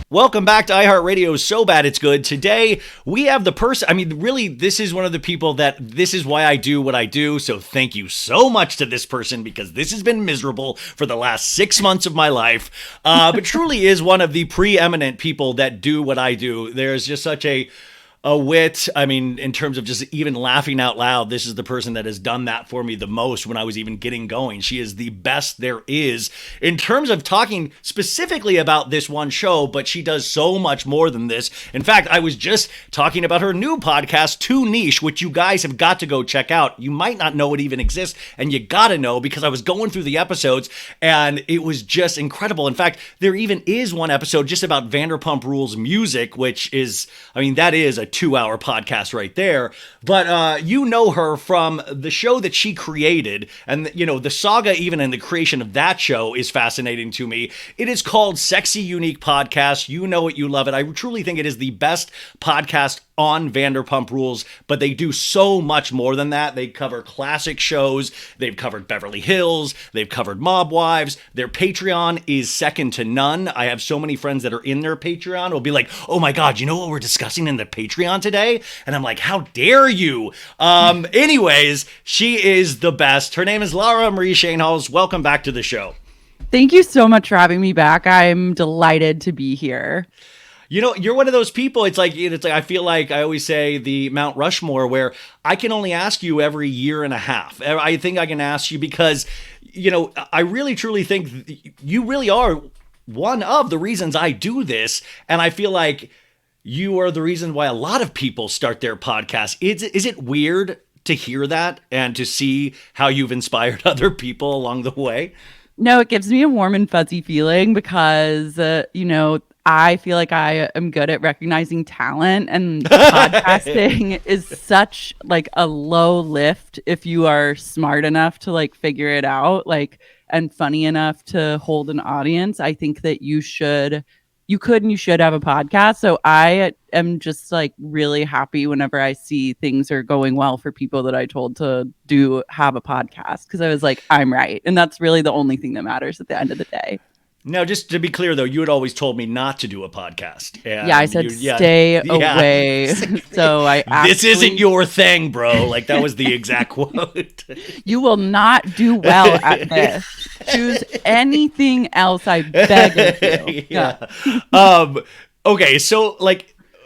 Welcome back to iHeartRadio So Bad It's Good. Today, we have the person, really, this is one of the people this is why I do what I do. So thank you so much to this person because this has been miserable for the last 6 months of my life. But truly is one of the preeminent people that do what I do. There's just such a wit. In terms of just even laughing out loud, this is the person that has done that for me the most when I was even getting going. She is the best there is in terms of talking specifically about this one show, but she does so much more than this. In fact, I was just talking about her new podcast, Too Niche, which you guys have got to go check out. You might not know it even exists, and you gotta know because I was going through the episodes and it was just incredible. In fact, there even is one episode just about Vanderpump Rules music, which is, that is a 2-hour podcast right there. But you know her from the show that she created, and the saga even in the creation of that show is fascinating to me. It is called Sexy Unique Podcast. You know it, you love it. I truly think it is the best podcast on Vanderpump Rules, but they do so much more than that. They cover classic shows. They've covered Beverly Hills. They've covered Mob Wives. Their Patreon is second to none. I have so many friends that are in their Patreon will be like, oh my God, you know what we're discussing in the Patreon today? And I'm like, how dare you? Anyways, she is the best. Her name is Lara Marie Schoenhals. Welcome back to the show. Thank you so much for having me back. I'm delighted to be here. You're one of those people. It's like I feel like I always say the Mount Rushmore, where I can only ask you every year and a half. I think I can ask you because, I really truly think you really are one of the reasons I do this, and I feel like you are the reason why a lot of people start their podcast. Is it weird to hear that and to see how you've inspired other people along the way? No, it gives me a warm and fuzzy feeling because, I feel like I am good at recognizing talent, and podcasting is such like a low lift if you are smart enough to like figure it out, and funny enough to hold an audience. I think that you should have a podcast. So I am just like really happy whenever I see things are going well for people that I told to have a podcast, because I was like, I'm right. And that's really the only thing that matters at the end of the day. Now, just to be clear, though, you had always told me not to do a podcast. And I said stay away. So this isn't your thing, bro. Like, that was the exact quote. You will not do well at this. Choose anything else, I beg of you. Yeah. Okay, so,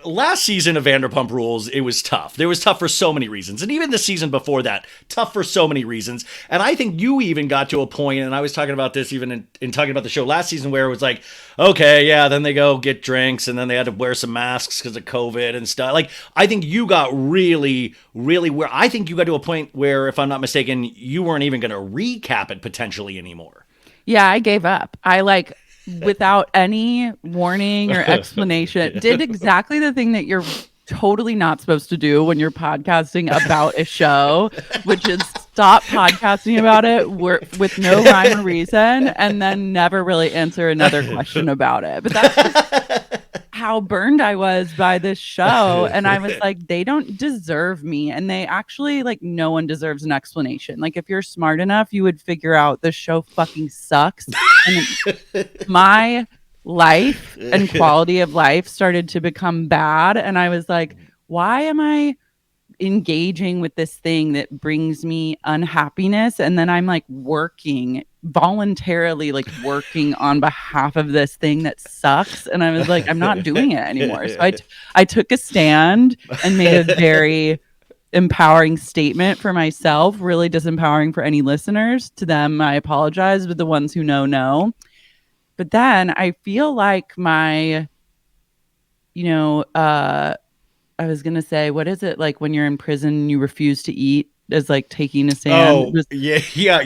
last season of Vanderpump Rules, it was tough. It was tough for so many reasons. And even the season before that, tough for so many reasons. And I think you even got to a point, and I was talking about this even in talking about the show last season, where it was like, okay, yeah, then they go get drinks, and then they had to wear some masks because of COVID and stuff. I think you got really, really where I think you got to a point where, if I'm not mistaken, you weren't even going to recap it potentially anymore. Yeah, I gave up. Without any warning or explanation, did exactly the thing that you're totally not supposed to do when you're podcasting about a show, which is stop podcasting about it with no rhyme or reason and then never really answer another question about it. But that's just how burned I was by this show. And I was like, they don't deserve me. And they actually, no one deserves an explanation. If you're smart enough, you would figure out this show fucking sucks. And my life and quality of life started to become bad. And I was like, why am I engaging with this thing that brings me unhappiness? And then I'm voluntarily working on behalf of this thing that sucks. And I was like, I'm not doing it anymore. So I took a stand and made a very empowering statement for myself, really disempowering for any listeners. To them, I apologize, but the ones who know. But then I feel like I was going to say, what is it like when you're in prison and you refuse to eat? Is taking a stand. Oh, yeah.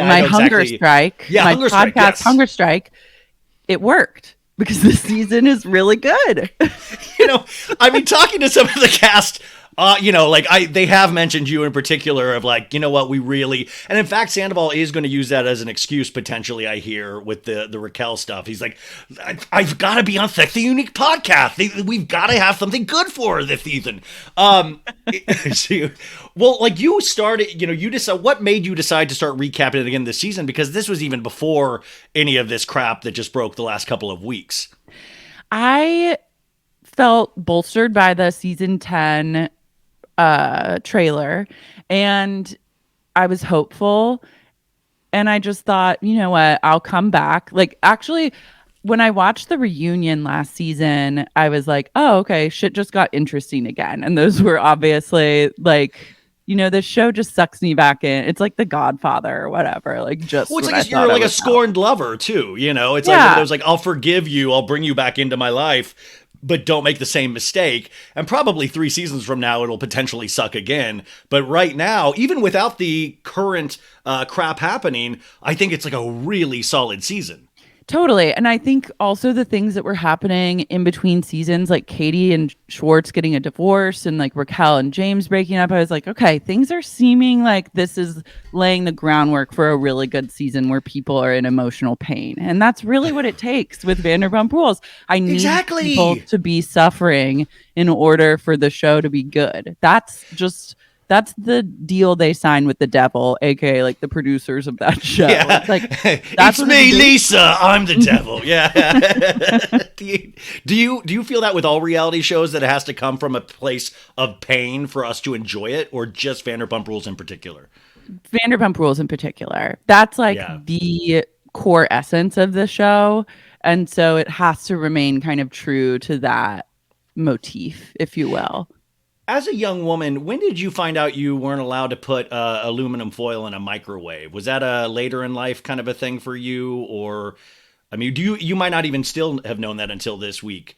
My hunger strike. Yeah, my hunger podcast strike, yes. Hunger strike. It worked because this season is really good. Talking to some of the cast, They have mentioned you in particular of like, you know what, we really, and in fact, Sandoval is going to use that as an excuse potentially. I hear with the Raquel stuff. He's like, I've got to be on Sexy Unique podcast. We've got to have something good for her this season. Well, like you started, you decide what made you decide to start recapping it again this season, because this was even before any of this crap that just broke the last couple of weeks. I felt bolstered by the season 10 trailer, and I was hopeful, and I just thought, you know what, I'll come back. Like, actually, when I watched the reunion last season, I was like, oh, okay, shit just got interesting again. And those were obviously like, this show just sucks me back in. It's like The Godfather or whatever. Like, just it's like you're like a scorned lover too. It's like one of those like, I'll forgive you, I'll bring you back into my life, but don't make the same mistake. And probably 3 seasons from now, it'll potentially suck again. But right now, even without the current crap happening, I think it's like a really solid season. Totally. And I think also the things that were happening in between seasons, like Katie and Schwartz getting a divorce and like Raquel and James breaking up, I was like, okay, things are seeming like this is laying the groundwork for a really good season where people are in emotional pain. And that's really what it takes with Vanderpump Rules. I need people to be suffering in order for the show to be good. That's the deal they signed with the devil, aka like the producers of that show. Yeah. It's like, that's it's me, Lisa. I'm the devil. Yeah. Do you feel that with all reality shows that it has to come from a place of pain for us to enjoy it, or just Vanderpump Rules in particular? Vanderpump Rules in particular. That's like the core essence of the show, and so it has to remain kind of true to that motif, if you will. As a young woman, when did you find out you weren't allowed to put aluminum foil in a microwave? Was that a later in life kind of a thing for you? Or, I mean, you might not even still have known that until this week.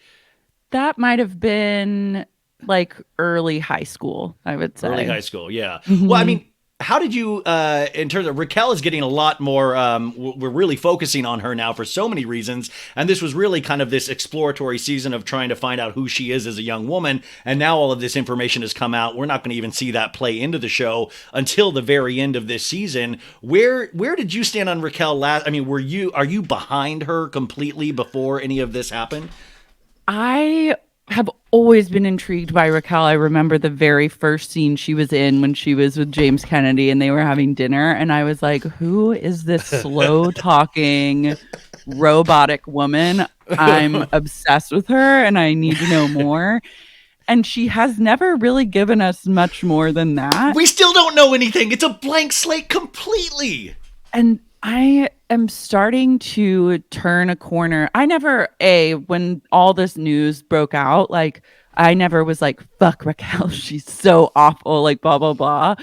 That might have been like early high school, I would say. Early high school, yeah. Mm-hmm. Well, I mean, how did you, in terms of Raquel is getting a lot more, we're really focusing on her now for so many reasons. And this was really kind of this exploratory season of trying to find out who she is as a young woman. And now all of this information has come out. We're not going to even see that play into the show until the very end of this season. Where did you stand on Raquel last? I mean, are you behind her completely before any of this happened? I have always been intrigued by Raquel. I remember the very first scene she was in when she was with James Kennedy and they were having dinner. And I was like, who is this slow talking robotic woman? I'm obsessed with her and I need to know more. And she has never really given us much more than that. We still don't know anything. It's a blank slate completely. And I am starting to turn a corner. When all this news broke out, like, I never was like, fuck Raquel, she's so awful, like, blah, blah, blah.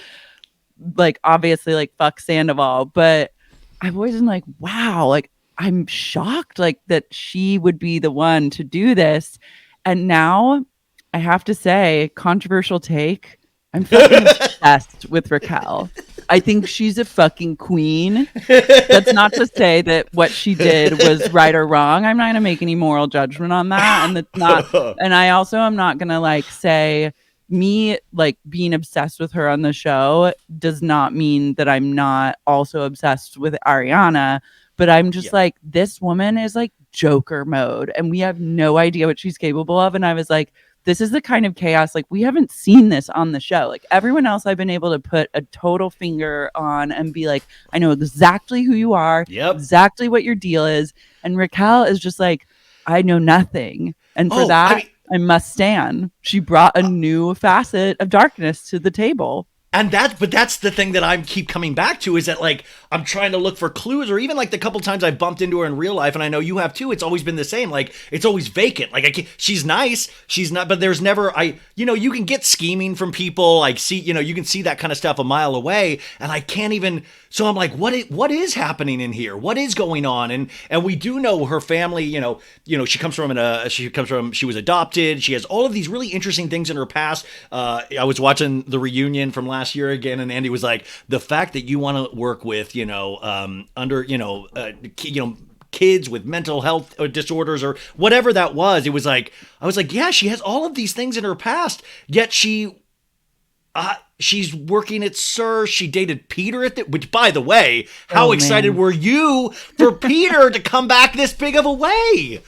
Like, obviously, like, fuck Sandoval. But I've always been like, wow, like, I'm shocked, like, that she would be the one to do this. And now, I have to say, controversial take, I'm fucking obsessed with Raquel. I think she's a fucking queen. That's not to say that what she did was right or wrong. I'm not going to make any moral judgment on that. And that's not, and I also am not going to like say me like being obsessed with her on the show does not mean that I'm not also obsessed with Ariana. But I'm just like, this woman is like Joker mode and we have no idea what she's capable of. And I was like, this is the kind of chaos, like, we haven't seen this on the show. Like, everyone else I've been able to put a total finger on and be like, I know exactly who you are, exactly what your deal is. And Raquel is just like, I know nothing. And for I must stand. She brought a new facet of darkness to the table. And that's the thing that I keep coming back to, is that like I'm trying to look for clues, or even like the couple times I bumped into her in real life, and I know you have too. It's always been the same. Like it's always vacant. Like she's nice, she's not, but there's never you can get scheming from people. Like you can see that kind of stuff a mile away, and I can't even. So I'm like, what is happening in here? What is going on? And we do know her family. She was adopted. She has all of these really interesting things in her past. I was watching the reunion from last year again, and Andy was like, the fact that you want to work with kids with mental health disorders or whatever that was, it was like, I was like, yeah, she has all of these things in her past, yet she She's working at Sir. She dated Peter which, by the way, how excited were you for Peter to come back this big of a way?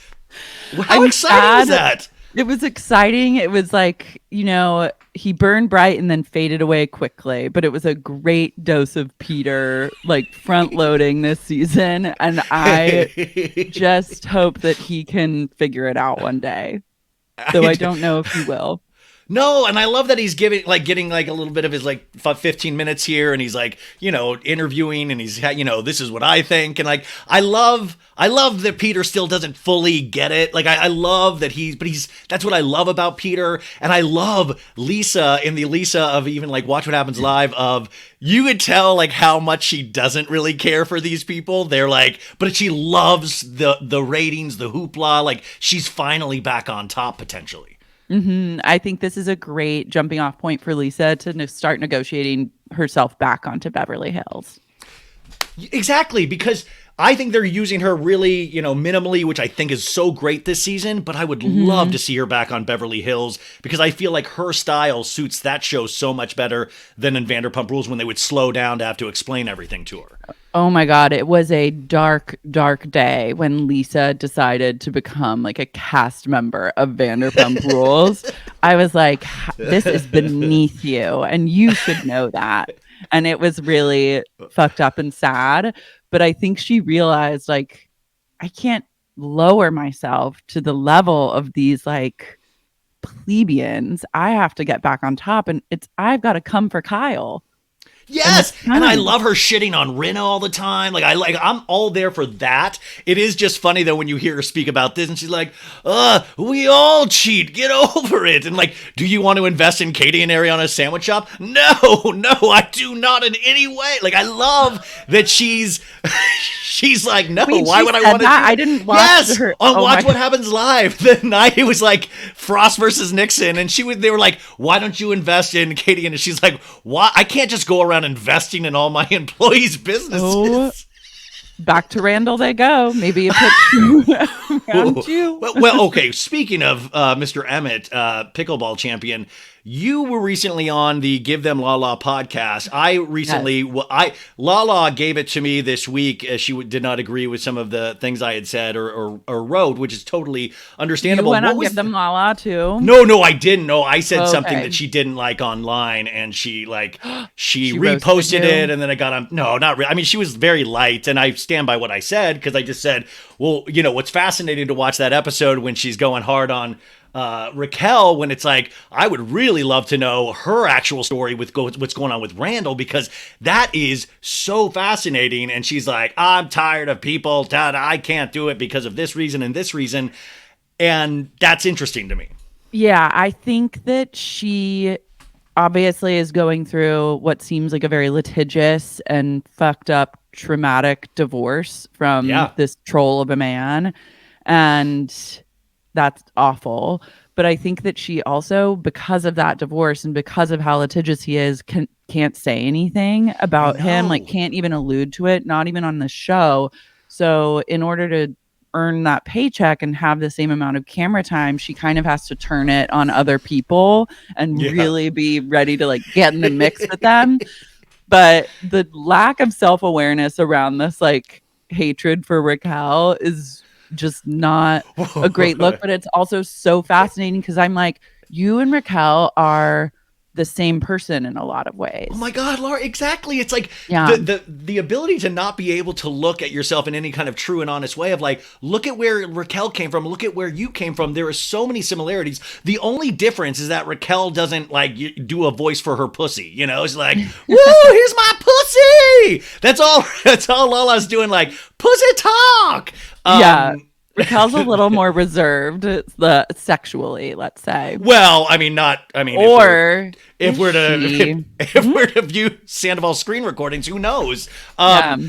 How exciting was that? It was exciting. It was like, he burned bright and then faded away quickly, but it was a great dose of Peter, like front loading this season. And I just hope that he can figure it out one day, though I don't know if he will. No, and I love that he's getting like a little bit of his like 15 minutes here, and he's like, interviewing, and he's, this is what I think, and like I love that Peter still doesn't fully get it. Like I love that that's what I love about Peter, and I love Lisa in the Lisa of even like Watch What Happens Live of you could tell like how much she doesn't really care for these people. They're like, but she loves the ratings, the hoopla. Like she's finally back on top potentially. Mm-hmm. I think this is a great jumping off point for Lisa to start negotiating herself back onto Beverly Hills. Exactly, because I think they're using her really, minimally, which I think is so great this season, but I would love to see her back on Beverly Hills because I feel like her style suits that show so much better than in Vanderpump Rules when they would slow down to have to explain everything to her. Oh my God, it was a dark, dark day when Lisa decided to become like a cast member of Vanderpump Rules. I was like, this is beneath you, and you should know that. And it was really fucked up and sad. But I think she realized, like, I can't lower myself to the level of these, like, plebeians. I have to get back on top, and I've got to come for Kyle. Yes, and I love her shitting on Rinna all the time. I'm all there for that. It is just funny though when you hear her speak about this, and she's like, we all cheat. Get over it." And like, do you want to invest in Katie and Ariana's sandwich shop? No, I do not in any way. Like, I love that she's like, no. Wait, why would I want to? I didn't watch her. On Watch What Happens Live the night it was like Frost versus Nixon, and they were like, why don't you invest in Katie? And she's like, why? I can't just go around investing in all my employees' businesses. Oh, back to Randall they go. Maybe a pitch around you. Well, okay. Speaking of Mr. Emmett, pickleball champion, you were recently on the Give Them Lala podcast. Lala gave it to me this week as she did not agree with some of the things I had said or wrote, which is totally understandable. You went on Give Them Lala too? No, I didn't. No, I said something that she didn't like online, and she reposted it, and then I got on. No, not really. I mean, she was very light, and I stand by what I said because I just said, well, what's fascinating to watch that episode when she's going hard on Raquel, when it's like, I would really love to know her actual story with what's going on with Randall, because that is so fascinating. And she's like, I'm tired of people, I can't do it because of this reason and this reason. And that's interesting to me. Yeah, I think that she obviously is going through what seems like a very litigious and fucked up traumatic divorce from this troll of a man. And that's awful. But I think that she also, because of that divorce and because of how litigious he is, can't say anything about him, like can't even allude to it, not even on the show. So in order to earn that paycheck and have the same amount of camera time, she kind of has to turn it on other people and really be ready to like get in the mix with them. But the lack of self-awareness around this like hatred for Raquel is just not a great look. But it's also so fascinating because I'm like, you and Raquel are the same person in a lot of ways. Oh my God, Lara, exactly. It's like the ability to not be able to look at yourself in any kind of true and honest way of like, look at where Raquel came from, look at where you came from. There are so many similarities. The only difference is that Raquel doesn't like do a voice for her pussy. It's like, woo, here's my pussy. That's all Lala's doing, like pussy talk. Raquel's a little more reserved, sexually, let's say. Well, if we're to view Sandoval screen recordings, who knows? But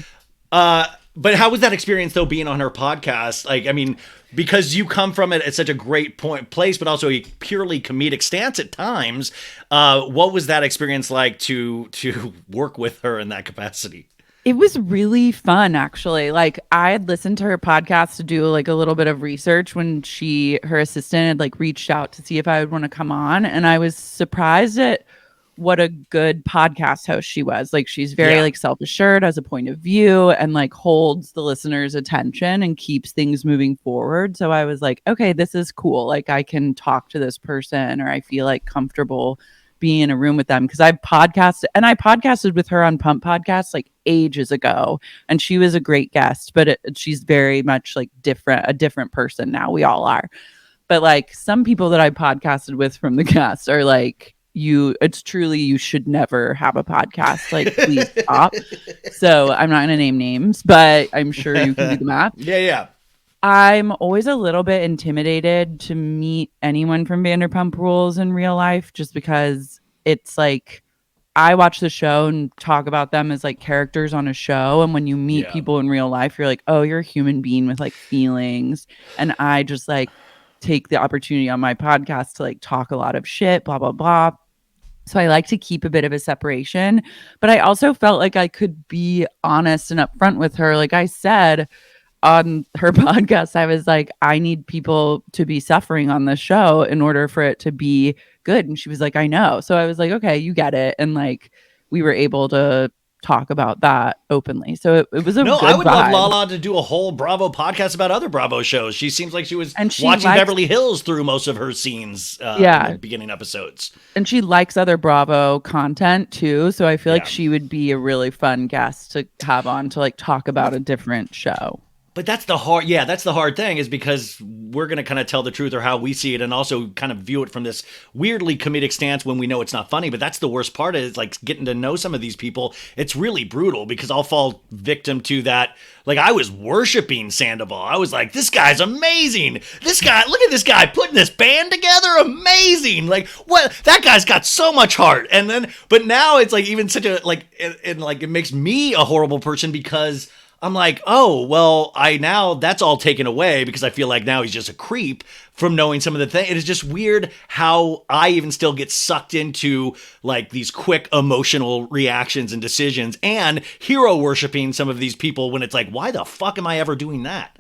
how was that experience though, being on her podcast? Like, I mean, because you come from it at such a great place, but also a purely comedic stance at times. What was that experience like to work with her in that capacity? It was really fun, actually. Like, I had listened to her podcast to do like a little bit of research when her assistant had like reached out to see if I would want to come on. And I was surprised at what a good podcast host she was. Like, she's very like self-assured, has a point of view, and like holds the listener's attention and keeps things moving forward. So I was like, okay, this is cool. Like, I can talk to this person, or I feel like comfortable being in a room with them, because I podcasted with her on Pump Podcast like ages ago, and she was a great guest, but she's very much like a different person now. We all are. But like, some people that I podcasted with from the cast are like, it's truly, you should never have a podcast. Like, please stop. So I'm not going to name names, but I'm sure you can do the math. Yeah. I'm always a little bit intimidated to meet anyone from Vanderpump Rules in real life, just because it's like, I watch the show and talk about them as like characters on a show. And when you meet people in real life, you're like, oh, you're a human being with like feelings. And I just like take the opportunity on my podcast to like talk a lot of shit, blah, blah, blah. So I like to keep a bit of a separation, but I also felt like I could be honest and upfront with her. Like I said on her podcast, I was like, I need people to be suffering on this show in order for it to be good. And she was like, I know. So I was like, okay, you get it. And like, we were able to talk about that openly. So it was a good I would vibe. love Lala to do a whole Bravo podcast about other Bravo shows. She seems like she was watching Beverly Hills through most of her scenes in the beginning episodes. And she likes other Bravo content too. So I feel like she would be a really fun guest to have on to like talk about a different show. But that's the hard thing, is because we're going to kind of tell the truth or how we see it, and also kind of view it from this weirdly comedic stance when we know it's not funny. But that's the worst part, is like getting to know some of these people. It's really brutal, because I'll fall victim to that. Like, I was worshiping Sandoval. I was like, this guy's amazing. This guy, look at this guy putting this band together. Amazing. Like, what? That guy's got so much heart. And then, but now it's like even such a, like, and like, it makes me a horrible person, because I'm like, oh, well, that's all taken away, because I feel like now he's just a creep from knowing some of the things. It is just weird how I even still get sucked into like these quick emotional reactions and decisions, and hero worshiping some of these people, when it's like, why the fuck am I ever doing that?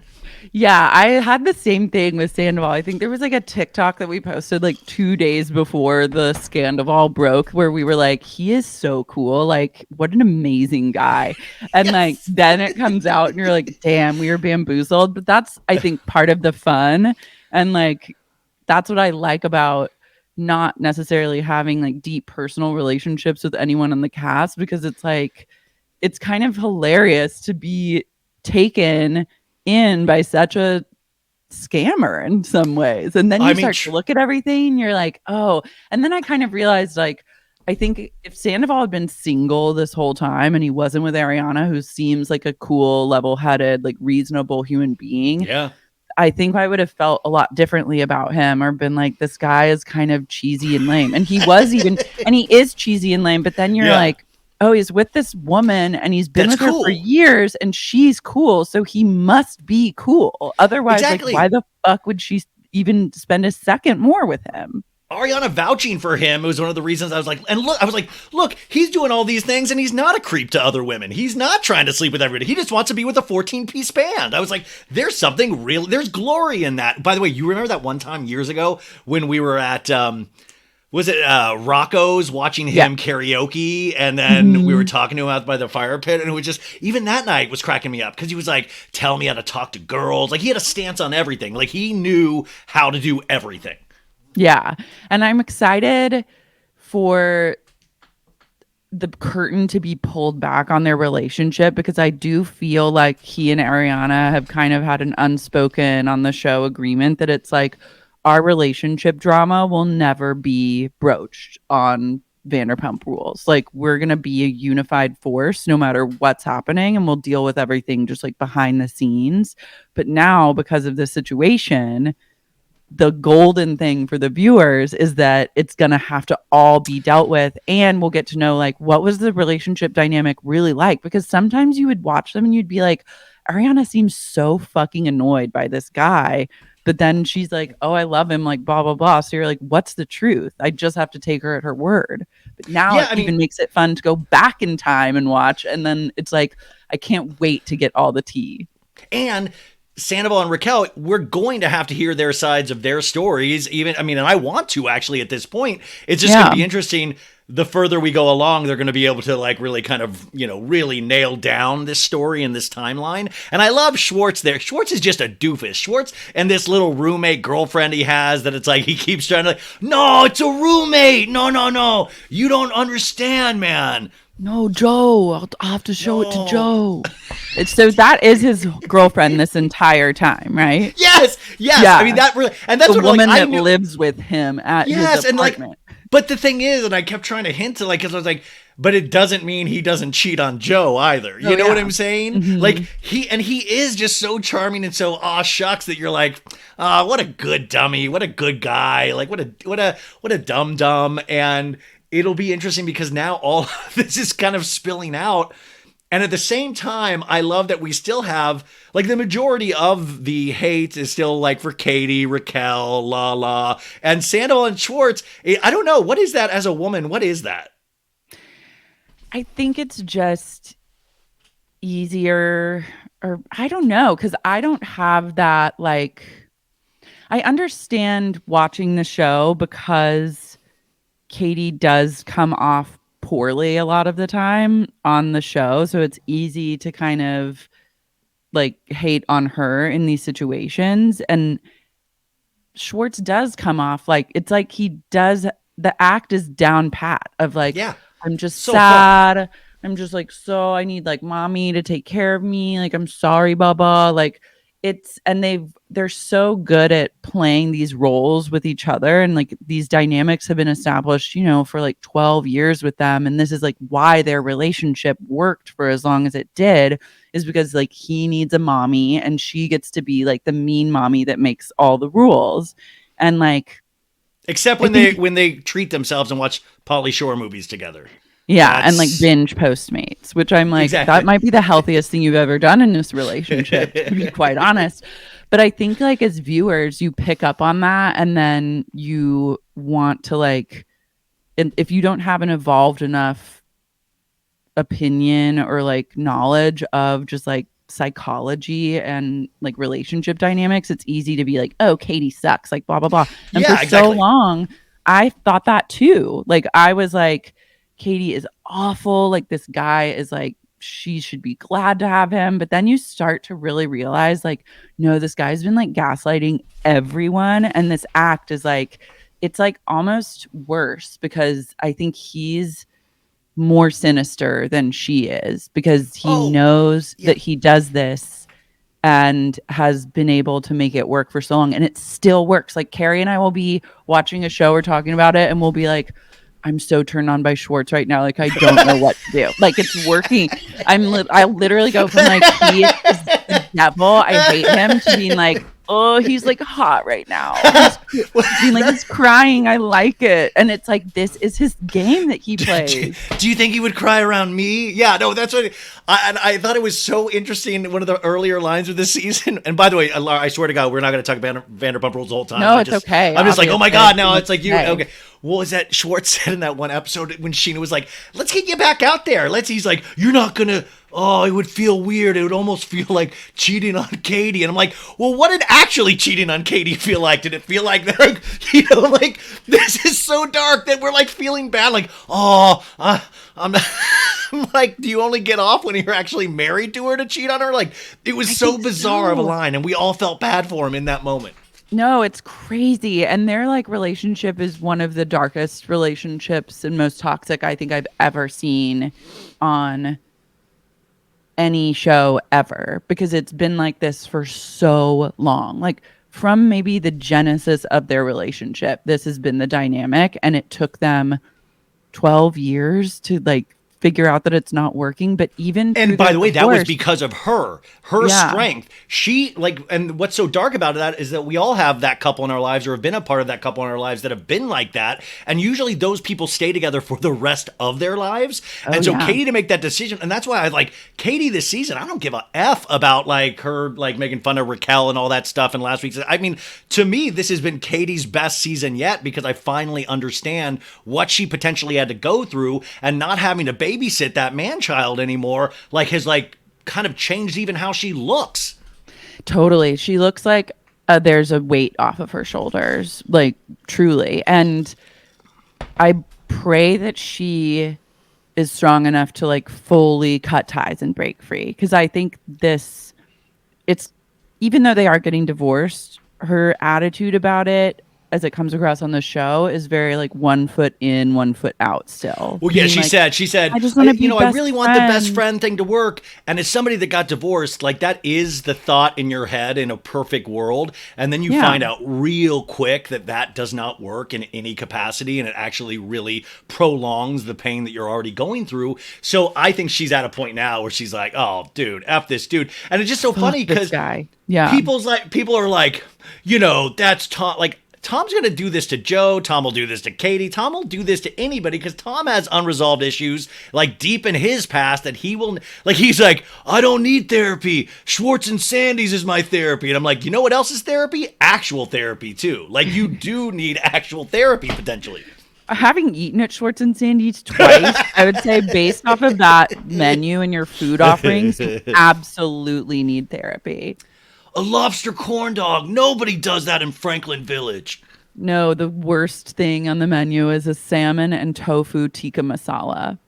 Yeah, I had the same thing with Sandoval. I think there was like a TikTok that we posted like 2 days before the Sandoval broke, where we were like, he is so cool. Like, what an amazing guy. And like, then it comes out and you're like, damn, we were bamboozled. But that's, I think, part of the fun. And like, that's what I like about not necessarily having like deep personal relationships with anyone on the cast, because it's like, it's kind of hilarious to be taken in by such a scammer in some ways. And then you start to look at everything, you're like, oh. And then I kind of realized, like, I think if Sandoval had been single this whole time and he wasn't with Ariana, who seems like a cool, level-headed, like reasonable human being, I think I would have felt a lot differently about him, or been like, this guy is kind of cheesy and lame. And he was even, and he is cheesy and lame, but then you're like, oh, he's with this woman and he's been with her for years and she's cool, so he must be cool. Otherwise, like, why the fuck would she even spend a second more with him? Ariana vouching for him was one of the reasons I was like, look, he's doing all these things and he's not a creep to other women. He's not trying to sleep with everybody. He just wants to be with a 14-piece band. I was like, there's something real. There's glory in that. By the way, you remember that one time years ago when we were at, was it Rocco's, watching him karaoke, and then we were talking to him out by the fire pit, and it was just, even that night was cracking me up, because he was like, tell me how to talk to girls. Like, he had a stance on everything. Like, he knew how to do everything. Yeah. And I'm excited for the curtain to be pulled back on their relationship, because I do feel like he and Ariana have kind of had an unspoken on the show agreement that it's like, our relationship drama will never be broached on Vanderpump Rules. Like, we're going to be a unified force no matter what's happening, and we'll deal with everything just like behind the scenes. But now, because of the situation, the golden thing for the viewers is that it's going to have to all be dealt with, and we'll get to know, like, what was the relationship dynamic really like? Because sometimes you would watch them and you'd be like, Ariana seems so fucking annoyed by this guy. But then she's like, oh, I love him, like, blah, blah, blah. So you're like, what's the truth? I just have to take her at her word. But now it even makes it fun to go back in time and watch. And then it's like, I can't wait to get all the tea. And Sandoval and Raquel, we're going to have to hear their sides of their stories. And I want to actually at this point. It's just going to be interesting. The further we go along, they're going to be able to like really kind of, really nail down this story and this timeline. And I love Schwartz there. Schwartz is just a doofus. Schwartz and this little roommate girlfriend he has that it's like he keeps trying to no, it's a roommate. No. You don't understand, man. No, Joe. I'll have to show it to Joe. So that is his girlfriend this entire time, right? Yes. Yeah. I mean, that really, and that's the what woman that lives with him at his apartment. But the thing is, and I kept trying to hint to because I was like, but it doesn't mean he doesn't cheat on Joe either. You know what I'm saying? Mm-hmm. Like he is just so charming and so shucks that you're like, what a good dummy, what a good guy, like what a dum. And it'll be interesting because now all of this is kind of spilling out. And at the same time, I love that we still have, like, the majority of the hate is still, like, for Katie, Raquel, Lala, and Sandoval and Schwartz. I don't know. What is that as a woman? What is that? I think it's just easier, or I don't know, because I don't have that, like, I understand watching the show because Katie does come off poorly a lot of the time on the show, so it's easy to kind of like hate on her in these situations. And Schwartz does come off like it's like he does, the act is down pat of like, I'm just so sad fun. I'm just like, so I need like mommy to take care of me, like I'm sorry baba, like it's, and they're so good at playing these roles with each other, and like these dynamics have been established, for like 12 years with them, and this is like why their relationship worked for as long as it did, is because like he needs a mommy and she gets to be like the mean mommy that makes all the rules. And like except when they treat themselves and watch Pauly Shore movies together. Yeah, and like binge Postmates, which I'm like, that might be the healthiest thing you've ever done in this relationship, to be quite honest. But I think like as viewers, you pick up on that, and then you want to like, if you don't have an evolved enough opinion or like knowledge of just like psychology and like relationship dynamics, it's easy to be like, oh, Katie sucks, like blah, blah, blah. And for so long, I thought that too. Like I was like, Katie is awful. Like this guy is like, she should be glad to have him. But then you start to really realize like, no, this guy's been like gaslighting everyone. And this act is like, it's like almost worse because I think he's more sinister than she is because he knows that he does this and has been able to make it work for so long. And it still works. Like Carrie and I will be watching a show or talking about it and we'll be like, I'm so turned on by Schwartz right now. Like, I don't know what to do. Like, it's working. I literally go from like, he is the devil, I hate him, to being like, oh, he's like hot right now. He's crying. I like it. And it's like, this is his game that he plays. Do you think he would cry around me? Yeah, no, that's what I thought it was so interesting. One of the earlier lines of this season. And by the way, Lara, I swear to God, we're not going to talk about Vanderpump Rules the whole time. No, it's okay. I'm just like, oh my God, now it's like you. Okay. What was that Schwartz said in that one episode when Scheana was like, let's get you back out there. He's like, you're not going to, it would feel weird. It would almost feel like cheating on Katie. And I'm like, well, what did actually cheating on Katie feel like? Did it feel like that? Like, this is so dark that we're like feeling bad. Like, I'm like, do you only get off when you're actually married to her to cheat on her? Like, it was so bizarre of a line. And we all felt bad for him in that moment. No, it's crazy. And their like relationship is one of the darkest relationships and most toxic I think I've ever seen on any show ever, because it's been like this for so long. Like from maybe the genesis of their relationship, this has been the dynamic, and it took them 12 years to like figure out that it's not working. But even, and by the way, that was because of her strength. She like, and what's so dark about that is that we all have that couple in our lives or have been a part of that couple in our lives that have been like that. And usually those people stay together for the rest of their lives. And so Katie to make that decision. And that's why I like Katie this season. I don't give a F about like her, like making fun of Raquel and all that stuff in last week's. I mean, to me, this has been Katie's best season yet, because I finally understand what she potentially had to go through, and not having to babysit that man child anymore, like has like kind of changed even how she looks. Totally. She looks like there's a weight off of her shoulders, like truly. And I pray that she is strong enough to like fully cut ties and break free. Because I think it's even though they are getting divorced, her attitude about it as it comes across on the show is very like 1 foot in, 1 foot out still. Well, yeah, she said, I just want to be I really want the best friend thing to work. And as somebody that got divorced, like that is the thought in your head in a perfect world. And then you find out real quick that does not work in any capacity. And it actually really prolongs the pain that you're already going through. So I think she's at a point now where she's like, oh, dude, F this dude. And it's just so funny because people are like, that's Tom. Like, Tom's going to do this to Joe. Tom will do this to Katie. Tom will do this to anybody because Tom has unresolved issues like deep in his past that he will, like, he's like, I don't need therapy. Schwartz and Sandy's is my therapy. And I'm like, you know what else is therapy? Actual therapy too. Like you do need actual therapy potentially. Having eaten at Schwartz and Sandy's twice, I would say based off of that menu and your food offerings, you absolutely need therapy. A lobster corn dog. Nobody does that in Franklin Village. No, the worst thing on the menu is a salmon and tofu tikka masala.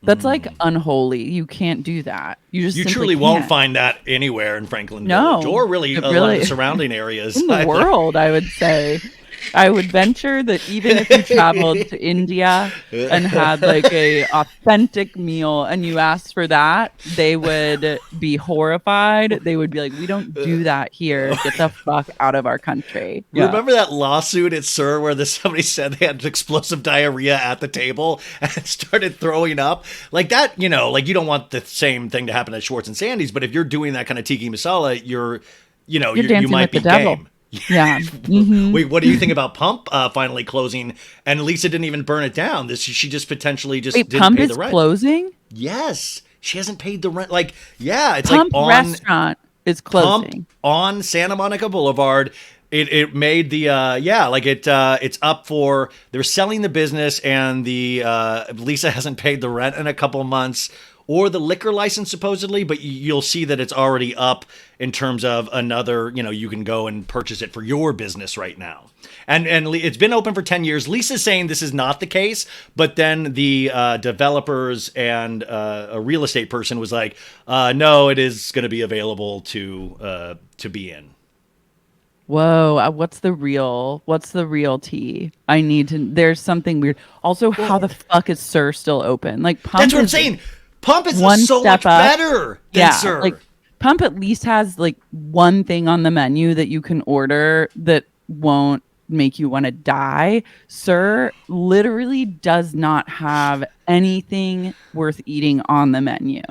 That's like unholy. You can't do that. You truly won't find that anywhere in Franklin Village or really a lot of the surrounding areas. In the world, I would say. I would venture that even if you traveled to India and had like a authentic meal and you asked for that, they would be horrified. They would be like, we don't do that here. Get the fuck out of our country. Yeah. Remember that lawsuit at Sir where somebody said they had explosive diarrhea at the table and started throwing up? Like that, like you don't want the same thing to happen at Schwartz and Sandy's, but if you're doing that kind of tiki masala, you might be game. Yeah. Mm-hmm. Wait, what do you think about Pump finally closing? And Lisa didn't even burn it down. She just potentially didn't Pump pay the rent. Closing? Yes, she hasn't paid the rent. Like, yeah, it's Pump like on restaurant is closing Pump on Santa Monica Boulevard. It made the it's up for they're selling the business and the Lisa hasn't paid the rent in a couple of months. Or the liquor license, supposedly, but you'll see that it's already up in terms of another, you can go and purchase it for your business right now. And it's been open for 10 years. Lisa's saying this is not the case, but then the developers and a real estate person was like, no, it is going to be available to be in. Whoa, what's the real tea? I need to, there's something weird. Also, how the fuck is Sir still open? Like, Pump that's what I'm saying. Pump is so much better than Sir. Like Pump at least has like one thing on the menu that you can order that won't make you want to die. Sir literally does not have anything worth eating on the menu.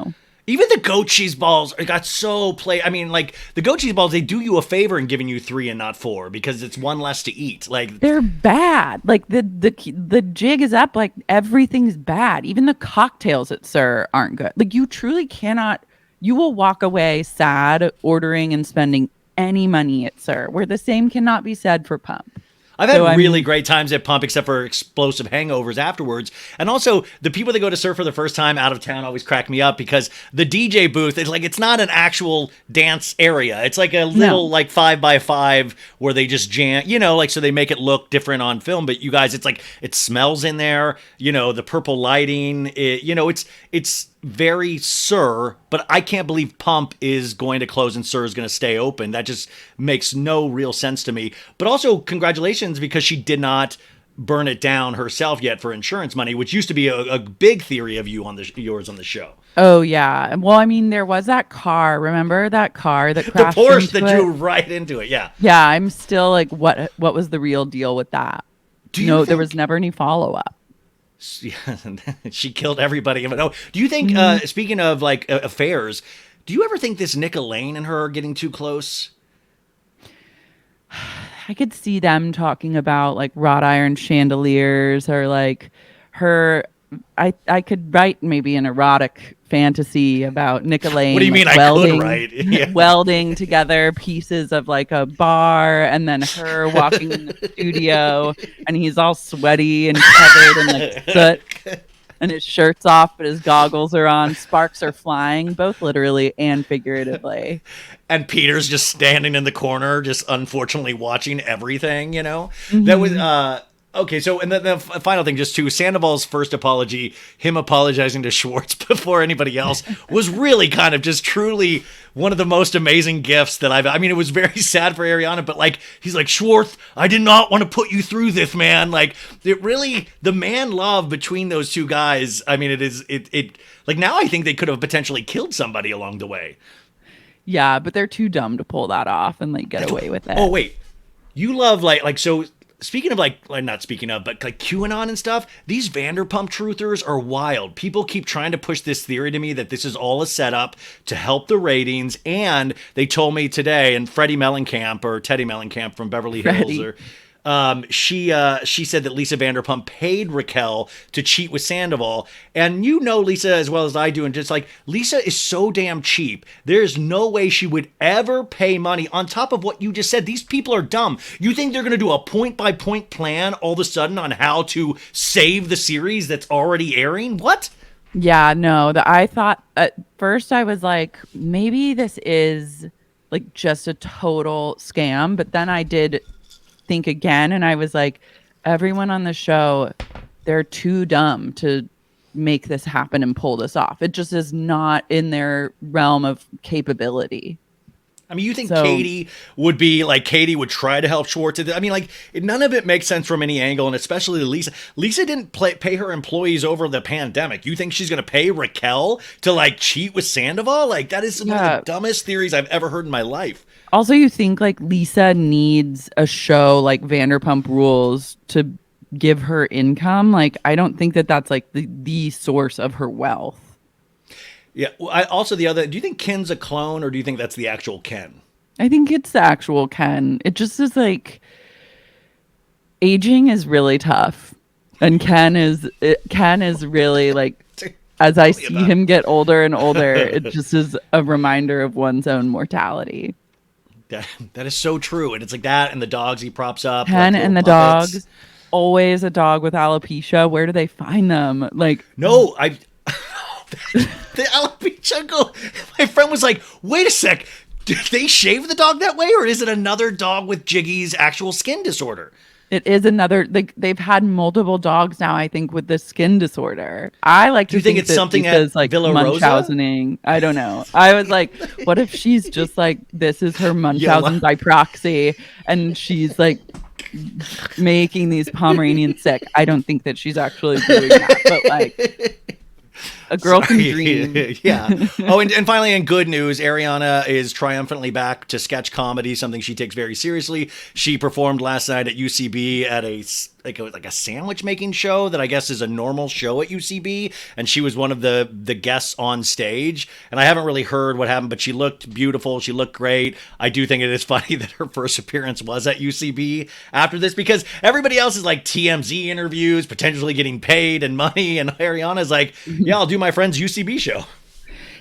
Even the goat cheese balls got so I mean, like the goat cheese balls, they do you a favor in giving you 3 and not 4 because it's one less to eat. Like they're bad. Like the jig is up. Like everything's bad. Even the cocktails at Sir aren't good. Like you truly cannot. You will walk away sad ordering and spending any money at Sir. Where the same cannot be said for Pump. I've had really great times at Pump, except for explosive hangovers afterwards. And also, the people that go to Surf for the first time out of town always crack me up because the DJ booth is like, it's not an actual dance area. It's like a little like 5x5 where they just jam, so they make it look different on film. But you guys, it's like, it smells in there, the purple lighting, it's very Sir, but I can't believe Pump is going to close and Sir is going to stay open. That just makes no real sense to me. But also, congratulations, because she did not burn it down herself yet for insurance money, which used to be a big theory of yours on the show. Oh, yeah. Well, I mean, there was that car. Remember that car that crashed the Porsche that drew right into it, yeah. Yeah, I'm still like, what was the real deal with that? There was never any follow-up. She killed everybody. Do you think, speaking of like affairs, do you ever think this Nick Elaine and her are getting too close? I could see them talking about like wrought iron chandeliers or like her. I could write maybe an erotic fantasy about Nick Elaine. What do you mean welding, I could write? Yeah. Welding together pieces of like a bar and then her walking in the studio and he's all sweaty and covered in like soot. and his shirt's off, but his goggles are on. Sparks are flying, both literally and figuratively. And Peter's just standing in the corner, just unfortunately watching everything, you know? Mm-hmm. That was, okay, so, and the final thing, just too, Sandoval's first apology, him apologizing to Schwartz before anybody else, was really kind of just truly one of the most amazing gifts that I mean, it was very sad for Ariana, but like, he's like, Schwartz, I did not want to put you through this, man. Like, it really, the man love between those two guys, I mean, it like, now I think they could have potentially killed somebody along the way. Yeah, but they're too dumb to pull that off and like get away with it. Oh, wait. You love like, so speaking of like not speaking of, but like QAnon and stuff, these Vanderpump truthers are wild. People keep trying to push this theory to me that this is all a setup to help the ratings. And they told me today, and Freddie Mellencamp or Teddy Mellencamp from Beverly Hills, or she said that Lisa Vanderpump paid Raquel to cheat with Sandoval. And you know Lisa as well as I do, and just like, Lisa is so damn cheap. There's no way she would ever pay money on top of what you just said. These people are dumb. You think they're going to do a point-by-point plan all of a sudden on how to save the series that's already airing? What? Yeah, no, I thought at first I was like, maybe this is like just a total scam. But then I did think again, and I was like, everyone on the show, they're too dumb to make this happen and pull this off. It just is not in their realm of capability. I mean, you think Katie would be like, Katie would try to help Schwartz? I mean, like, none of it makes sense from any angle, and especially Lisa. Lisa didn't pay her employees over the pandemic. You think she's going to pay Raquel to like cheat with Sandoval? Like, that is one of the dumbest theories I've ever heard in my life. Also, you think like Lisa needs a show like Vanderpump Rules to give her income? Like, I don't think that that's like the source of her wealth. Yeah. Well, do you think Ken's a clone, or do you think that's the actual Ken? I think it's the actual Ken. It just is like, aging is really tough, and Ken is really like, as I see him get older and older, it just is a reminder of one's own mortality. That is so true. And it's like that, and the dogs he props up. Ken like and the puppets. dogs, always a dog with alopecia. Where do they find them? Like, no, the alopecia go. My friend was like, wait a sec. Did they shave the dog that way, or is it another dog with Jiggy's actual skin disorder? It is another, like, they've had multiple dogs now, I think, with the skin disorder. I like to think it's something at like Villa Rosa? Munchausening. I don't know. I was like, what if she's just like, this is her Munchausen by proxy, and she's like making these Pomeranians sick. I don't think that she's actually doing that, but like, a girl can dream. Yeah. Oh, and finally, in good news, Ariana is triumphantly back to sketch comedy, something she takes very seriously. She performed last night at UCB at a sandwich making show that I guess is a normal show at UCB, and she was one of the guests on stage. And I haven't really heard what happened, but she looked beautiful. She looked great. I do think it is funny that her first appearance was at UCB after this, because everybody else is like TMZ interviews, potentially getting paid and money, and Ariana's like, yeah, I'll do my friend's UCB show.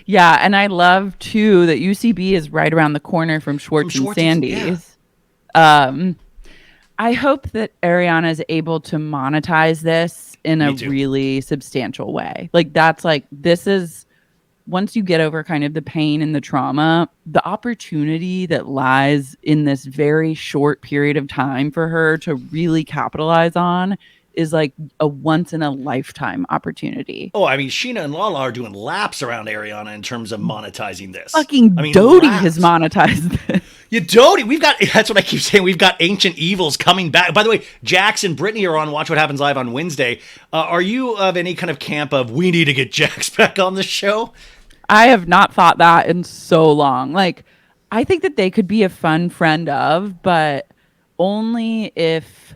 Yeah, and I love too that UCB is right around the corner from Schwartz and Sandy's. Yeah. I hope that Ariana is able to monetize this in a really substantial way. Like, that's like, this is, once you get over kind of the pain and the trauma, the opportunity that lies in this very short period of time for her to really capitalize on is like a once in a lifetime opportunity. Oh, I mean, Scheana and Lala are doing laps around Ariana in terms of monetizing this. Fucking Doute has monetized this. Yeah, Doute, that's what I keep saying. We've got ancient evils coming back. By the way, Jax and Brittany are on Watch What Happens Live on Wednesday. Are you of any kind of camp of, we need to get Jax back on the show? I have not thought that in so long. Like, I think that they could be a fun friend of, but only if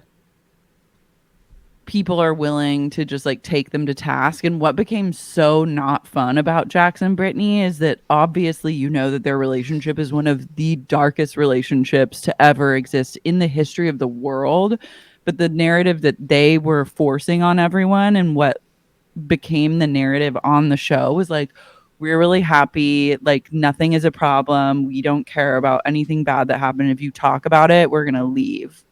people are willing to just like take them to task. And what became so not fun about Jax and Brittany is that obviously, you know, that their relationship is one of the darkest relationships to ever exist in the history of the world. But the narrative that they were forcing on everyone, and what became the narrative on the show, was like, we're really happy, like nothing is a problem, we don't care about anything bad that happened, if you talk about it, we're gonna leave.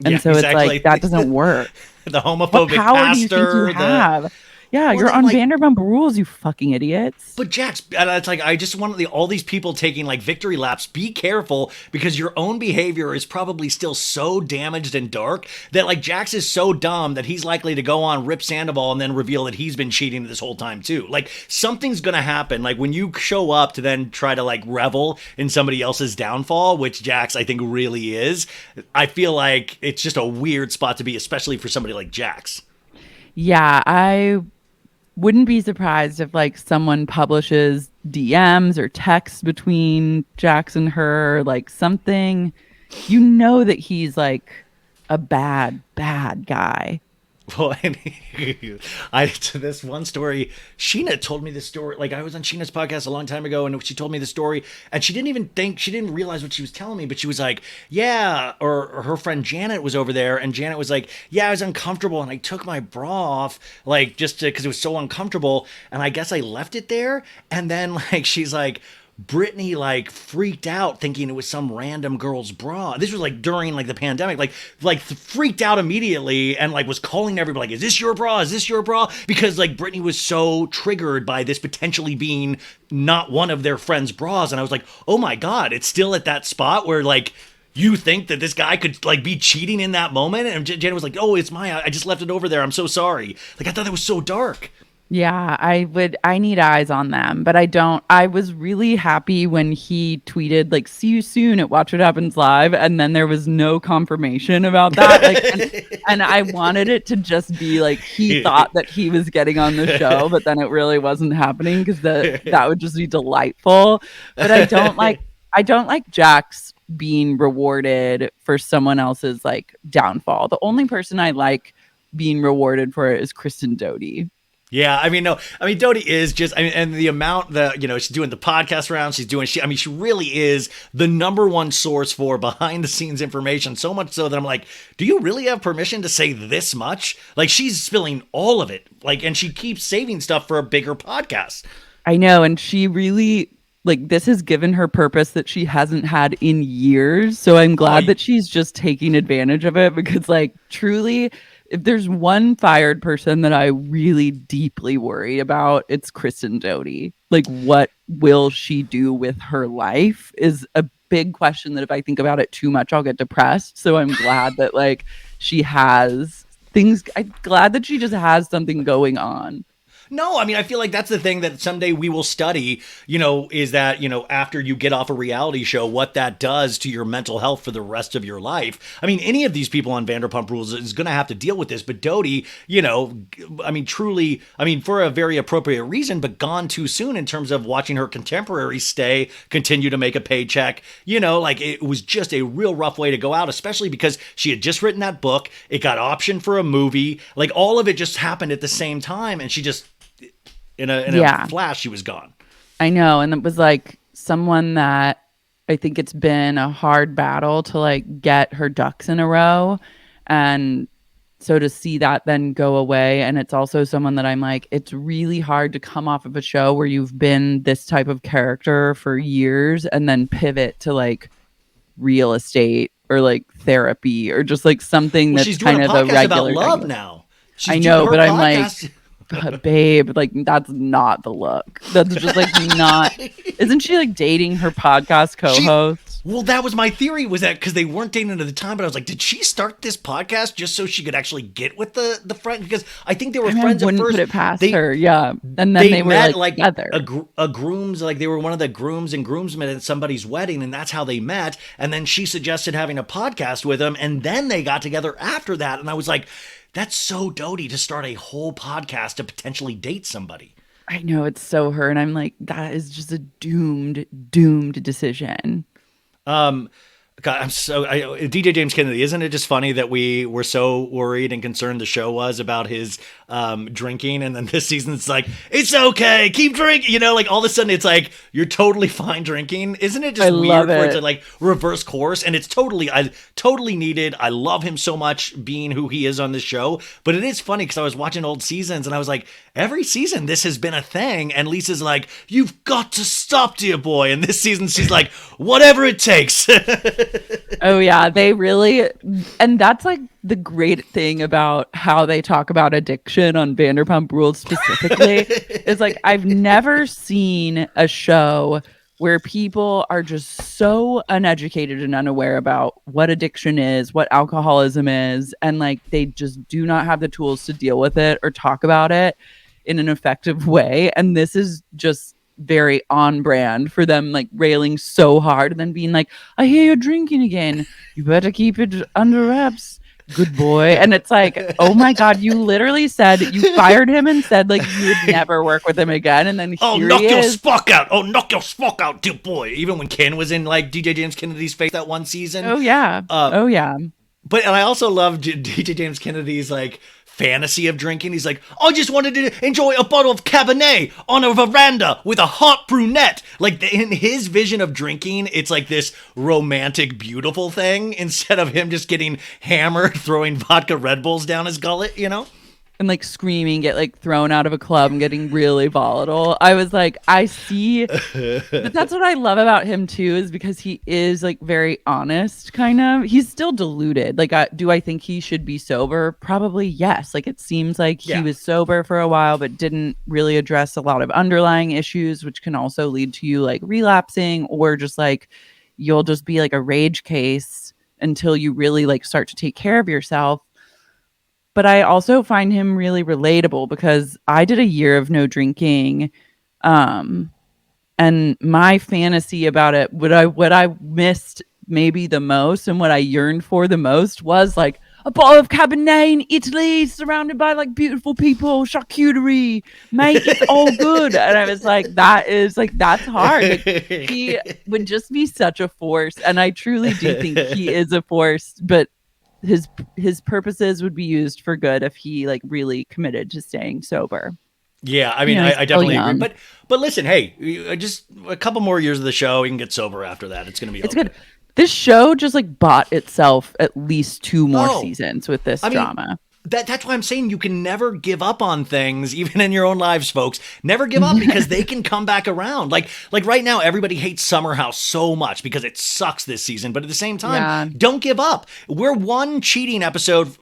And so exactly. It's like, that doesn't work. The homophobic what power pastor. Do you think you have? Yeah, Well, you're then, on like, Vanderpump Rules, you fucking idiots. but Jax, and it's like I just want all these people taking like victory laps. Be careful because your own behavior is probably still so damaged and dark that like Jax is so dumb that he's likely to go on rip Sandoval and then reveal that he's been cheating this whole time too. Like something's gonna happen. Like when you show up to then try to like revel in somebody else's downfall, which Jax I think really is. I feel like it's just a weird spot to be, especially for somebody like Jax. Yeah, I wouldn't be surprised if like someone publishes DMs or texts between Jax and her, like something. You know that he's like a bad guy. Well, and to this one story, Scheana told me this story. Like I was on Sheena's podcast a long time ago, and she told me the story, and she didn't realize what she was telling me. But she was like, "Yeah," or her friend Janet was over there, and Janet was like, "Yeah, I was uncomfortable, and I took my bra off, like just because it was so uncomfortable, and I guess I left it there." And then like she's like, Brittany like freaked out thinking it was some random girl's bra. This was like during like the pandemic, like freaked out immediately and like was calling everybody like, "Is this your bra? Is this your bra?" Because like Brittany was so triggered by this potentially being not one of their friends' bras. And I was like, oh my God, it's still at that spot where like you think that this guy could like be cheating in that moment. And Janet was like, "Oh, it's I just left it over there. I'm so sorry." Like I thought that was so dark. Yeah, I need eyes on them, but I don't. I was really happy when he tweeted like, "See you soon at Watch What Happens Live," and then there was no confirmation about that. Like, and I wanted it to just be like he thought that he was getting on the show, but then it really wasn't happening because that would just be delightful. But I don't like Jax being rewarded for someone else's like downfall. The only person I like being rewarded for it is Kristen Doute. Yeah, I mean, no, I mean, Doute is just, I mean, and the amount that, she's doing the podcast rounds, I mean, she really is the number one source for behind the scenes information, so much so that I'm like, do you really have permission to say this much? Like, she's spilling all of it, like, and she keeps saving stuff for a bigger podcast. I know, and she really, like, this has given her purpose that she hasn't had in years, so I'm glad that she's just taking advantage of it, because, like, truly, if there's one fired person that I really deeply worry about, it's Kristen Doute. Like, what will she do with her life is a big question that if I think about it too much, I'll get depressed. So I'm glad that, like, she has things. I'm glad that she just has something going on. No, I mean, I feel like that's the thing that someday we will study, is that, after you get off a reality show, what that does to your mental health for the rest of your life. I mean, any of these people on Vanderpump Rules is going to have to deal with this, but Doute, I mean, truly, I mean, for a very appropriate reason, but gone too soon in terms of watching her contemporaries continue to make a paycheck. Like it was just a real rough way to go out, especially because she had just written that book. It got optioned for a movie. Like all of it just happened at the same time. And she just, in a flash, she was gone. I know. And it was like someone that I think it's been a hard battle to like get her ducks in a row. And so to see that then go away. And it's also someone that I'm like, it's really hard to come off of a show where you've been this type of character for years and then pivot to like real estate or like therapy or just like something that's kind of a regular about love now. I know, but I'm like, but babe, like that's not the look. That's just like not. Isn't she like dating her podcast co-host? Well, that was my theory, was that because they weren't dating at the time, but I was like, did she start this podcast just so she could actually get with the friend? Because I think they were friends at first. Put it past her, yeah. And then they were met, like together. A groom's, like they were one of the grooms and groomsmen at somebody's wedding, and that's how they met. And then she suggested having a podcast with him, and then they got together after that. And I was like, that's so Doute to start a whole podcast to potentially date somebody. I know, it's so her. And I'm like, that is just a doomed decision. God, DJ James Kennedy, isn't it just funny that we were so worried and concerned the show was about his drinking, and then this season it's like, it's okay, keep drinking, like all of a sudden it's like you're totally fine drinking. Isn't it just weird for it to like reverse course? And it's I totally needed. I love him so much being who he is on this show, but it is funny because I was watching old seasons and I was like, every season this has been a thing, and Lisa's like, you've got to stop, dear boy, and this season she's like, whatever it takes. Oh yeah, they really, and that's like the great thing about how they talk about addiction on Vanderpump Rules specifically is like I've never seen a show where people are just so uneducated and unaware about what addiction is, what alcoholism is, and like they just do not have the tools to deal with it or talk about it in an effective way. And this is just very on brand for them, like railing so hard and then being like, I hear you're drinking again, you better keep it under wraps, good boy. And it's like, oh my god, you literally said you fired him and said like you would never work with him again, and then oh, here knock he your is. spock out. Oh, knock your spock out, dear boy. Even when Ken was in like DJ James Kennedy's face that one season. Oh yeah. But and I also love DJ James Kennedy's like fantasy of drinking. He's like, I just wanted to enjoy a bottle of Cabernet on a veranda with a hot brunette. Like in his vision of drinking, it's like this romantic, beautiful thing instead of him just getting hammered, throwing vodka Red Bulls down his gullet, you know? And like screaming, get like thrown out of a club and getting really volatile. I was like, I see. But that's what I love about him too, is because he is like very honest, kind of. He's still deluded. Like, do I think he should be sober? Probably yes. Like, it seems like he was sober for a while, but didn't really address a lot of underlying issues, which can also lead to you like relapsing, or just like you'll just be like a rage case until you really like start to take care of yourself. But I also find him really relatable because I did a year of no drinking. And my fantasy about it, what I missed maybe the most and what I yearned for the most was like a bottle of Cabernet in Italy surrounded by like beautiful people, charcuterie, mate, it's all good. And I was like, that's hard. Like, he would just be such a force. And I truly do think he is a force, but his purposes would be used for good if he like really committed to staying sober. Yeah, I mean, I definitely agree. But listen, hey, just a couple more years of the show, you can get sober after that. It's going to be okay. Good. This show just like bought itself at least 2 more seasons with this drama. That's why I'm saying you can never give up on things, even in your own lives, folks. Never give up because they can come back around. Like right now, everybody hates Summer House so much because it sucks this season. But at the same time, don't give up. We're one cheating episode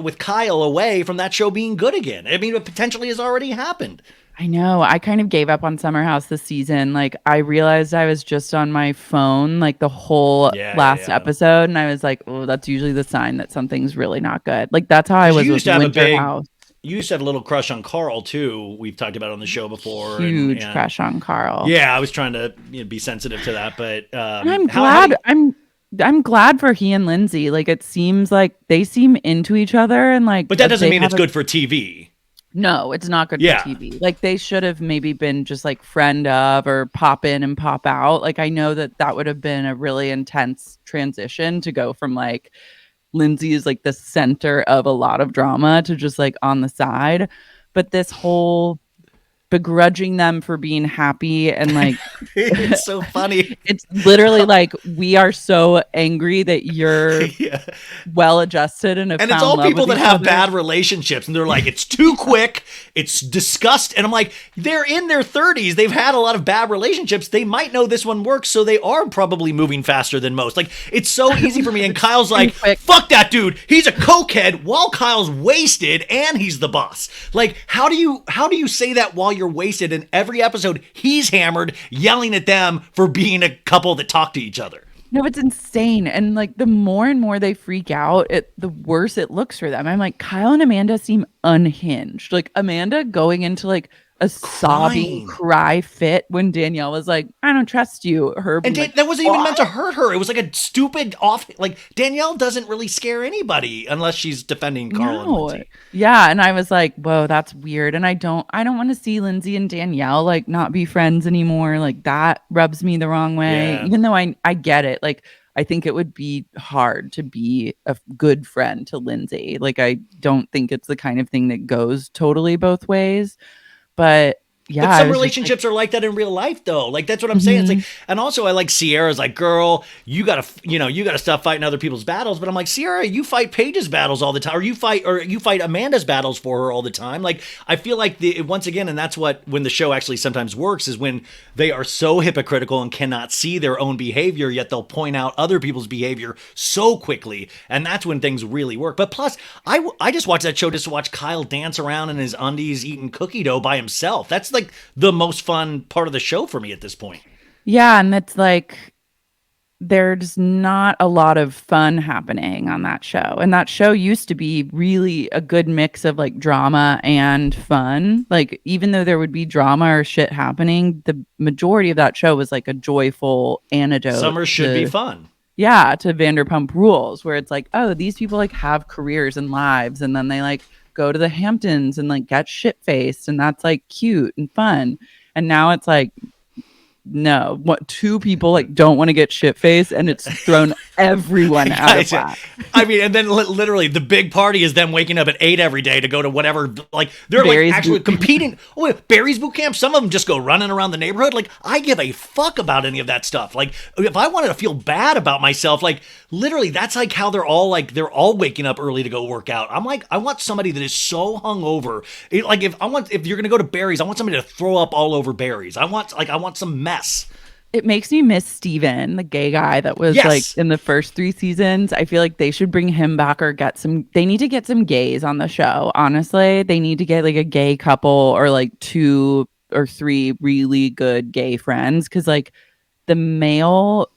with Kyle away from that show being good again. I mean, it potentially has already happened. I know. I kind of gave up on Summer House this season. Like, I realized I was just on my phone like the whole last episode, and I was like, "Oh, that's usually the sign that something's really not good." Like, that's how I was with Winter House. You used to have a little crush on Carl too. We've talked about it on the show before. Huge crush on Carl. Yeah, I was trying to be sensitive to that, but and I'm glad. I'm glad for he and Lindsay. Like, it seems like they seem into each other, and like, but that doesn't mean it's good for TV. No, it's not good for TV. Like, they should have maybe been just like friend of or pop in and pop out. Like, I know that would have been a really intense transition to go from like Lindsay is like the center of a lot of drama to just like on the side. But this whole begrudging them for being happy and like it's so funny. It's literally like, we are so angry that you're well adjusted and it's all people that have bad relationships, and they're like, it's too quick, it's disgust. And I'm like, they're in their 30s, they've had a lot of bad relationships, they might know this one works, so they are probably moving faster than most. Like, it's so easy for me. And Kyle's like, fuck that dude, he's a cokehead, while Kyle's wasted and he's the boss. Like, how do you say that while you're wasted? In every episode he's hammered, yelling at them for being a couple that talk to each other. No, it's insane. And like, the more and more they freak out, the worse it looks for them. I'm like, Kyle and Amanda seem unhinged. Like, Amanda going into like a sobbing cry fit when Danielle was like, I don't trust you. And that wasn't even meant to hurt her. It was like a stupid like, Danielle doesn't really scare anybody unless she's defending Carl and Lindsay. Yeah, and I was like, whoa, that's weird. And I don't want to see Lindsay and Danielle like not be friends anymore. Like, that rubs me the wrong way. Even though I get it. Like, I think it would be hard to be a good friend to Lindsay. Like, I don't think it's the kind of thing that goes totally both ways. But yeah, but some relationships are like that in real life, though. Like, that's what I'm saying. It's like, and also I like Sierra's like, girl, you gotta stop fighting other people's battles. But I'm like, Sierra, you fight Paige's battles all the time, or you fight Amanda's battles for her all the time. Like, I feel like once again, and that's when the show actually sometimes works, is when they are so hypocritical and cannot see their own behavior, yet they'll point out other people's behavior so quickly, and that's when things really work. But plus, I just watched that show just to watch Kyle dance around in his undies eating cookie dough by himself. That's like the most fun part of the show for me at this point. Yeah, and it's like there's not a lot of fun happening on that show. And that show used to be really a good mix of like drama and fun. Like, even though there would be drama or shit happening, the majority of that show was like a joyful antidote. Summer should be fun. Yeah, to Vanderpump Rules, where it's like, oh, these people like have careers and lives, and then they like go to the Hamptons and like get shit-faced, and that's like cute and fun. And now it's like, no, what, two people like don't want to get shit-faced, and it's thrown everyone out of whack. I mean, and then literally the big party is them waking up at 8 every day to go to whatever, like they're Barry's like actually competing. Oh, Barry's boot camp. Some of them just go running around the neighborhood. Like, I give a fuck about any of that stuff. Like, if I wanted to feel bad about myself, like literally that's like how they're all waking up early to go work out. I'm like, I want somebody that is so hungover. Like, if you're gonna go to Barry's, I want somebody to throw up all over Barry's. I want some mess. It makes me miss Steven, the gay guy that was like in the first 3 seasons. I feel like they should bring him back, or they need to get some gays on the show. Honestly, they need to get like a gay couple, or like 2 or 3 really good gay friends. Cause like the male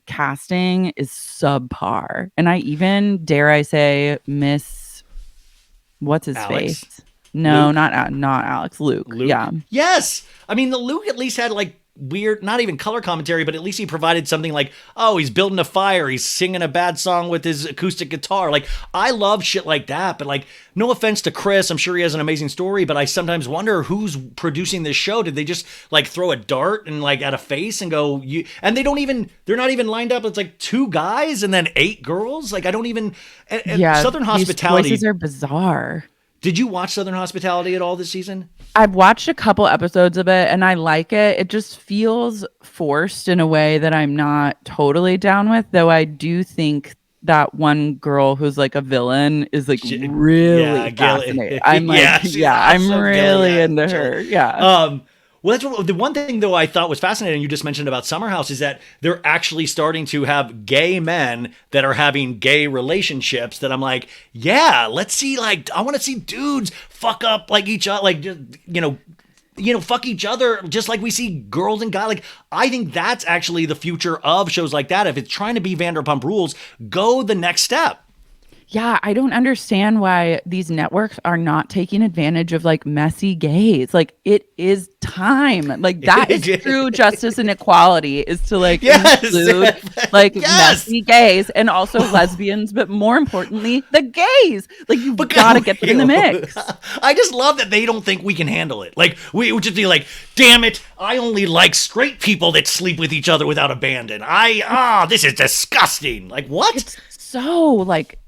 casting is subpar. And I even, dare I say, miss what's his Alex? face? No, Luke? not Alex. Luke. Yeah. Yes. I mean, the Luke at least had like weird, not even color commentary, but at least he provided something like, oh, he's building a fire, he's singing a bad song with his acoustic guitar. Like, I love shit like that. But like, no offense to Chris, I'm sure he has an amazing story, but I sometimes wonder who's producing this show. Did they just like throw a dart and like at a face and go, you? And they're not even lined up. It's like 2 guys and then 8 girls. Like, I don't even. Yeah, Southern Hospitality. These choices are bizarre. Did you watch Southern Hospitality at all this season? I've watched a couple episodes of it and I like it. It just feels forced in a way that I'm not totally down with, though I do think that one girl who's like a villain is like really fascinating. I'm like, I'm really into her. Yeah. Well, that's the one thing, though, I thought was fascinating. You just mentioned about Summer House is that they're actually starting to have gay men that are having gay relationships. That I'm like, yeah, let's see. Like, I want to see dudes fuck up like each other, like just, fuck each other, just like we see girls and guys. Like, I think that's actually the future of shows like that. If it's trying to be Vanderpump Rules, go the next step. Yeah, I don't understand why these networks are not taking advantage of like messy gays. Like, it is time. Like, that is true justice and equality, is to like include like messy gays and also lesbians, but more importantly, the gays. Like, you've got to get them in the mix. I just love that they don't think we can handle it. Like, we would just be like, damn it, I only like straight people that sleep with each other without abandon. This is disgusting. Like, what? It's so like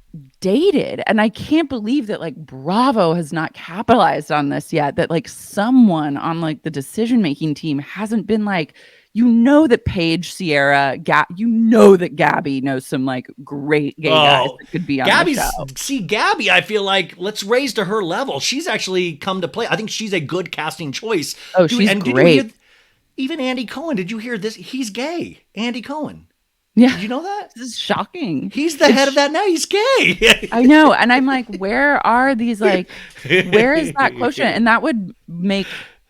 dated, and I can't believe that like Bravo has not capitalized on this yet, that like someone on like the decision making team hasn't been like, that Paige, Sierra, that Gabby knows some like great gay guys that could be on the show. See, Gabby, I feel like let's raise to her level. She's actually come to play. I think she's a good casting choice. She's great. Even Andy Cohen, did you hear this? He's gay. Andy Cohen. Yeah. Did you know that? This is shocking. He's the head of that now. He's gay. I know. And I'm like, where are these, like, where is that quotient? And that would make,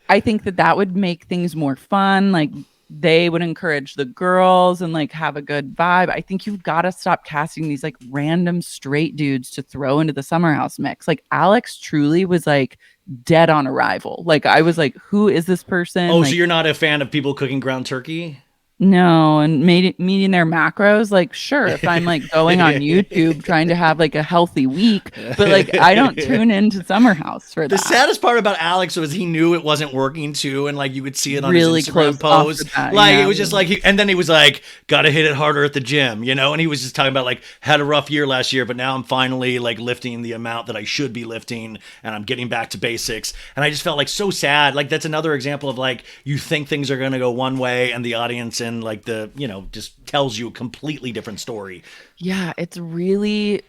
I think that would make things more fun. Like, they would encourage the girls and like have a good vibe. I think you've got to stop casting these like random straight dudes to throw into the Summer House mix. Like, Alex truly was like dead on arrival. Like, I was like, who is this person? Oh, like, so you're not a fan of people cooking ground turkey? No, and meeting their macros, like, sure, if I'm like going on YouTube trying to have like a healthy week, but like I don't tune into Summer House for that. The saddest part about Alex was he knew it wasn't working too, and like you could see it on really his Instagram post. Like it was just like, and then he was like, "Gotta hit it harder at the gym," you know. And he was just talking about like had a rough year last year, but now I'm finally like lifting the amount that I should be lifting, and I'm getting back to basics. And I just felt like so sad. Like that's another example of like you think things are gonna go one way, and the audience and like the just tells you a completely different story. Yeah, it's really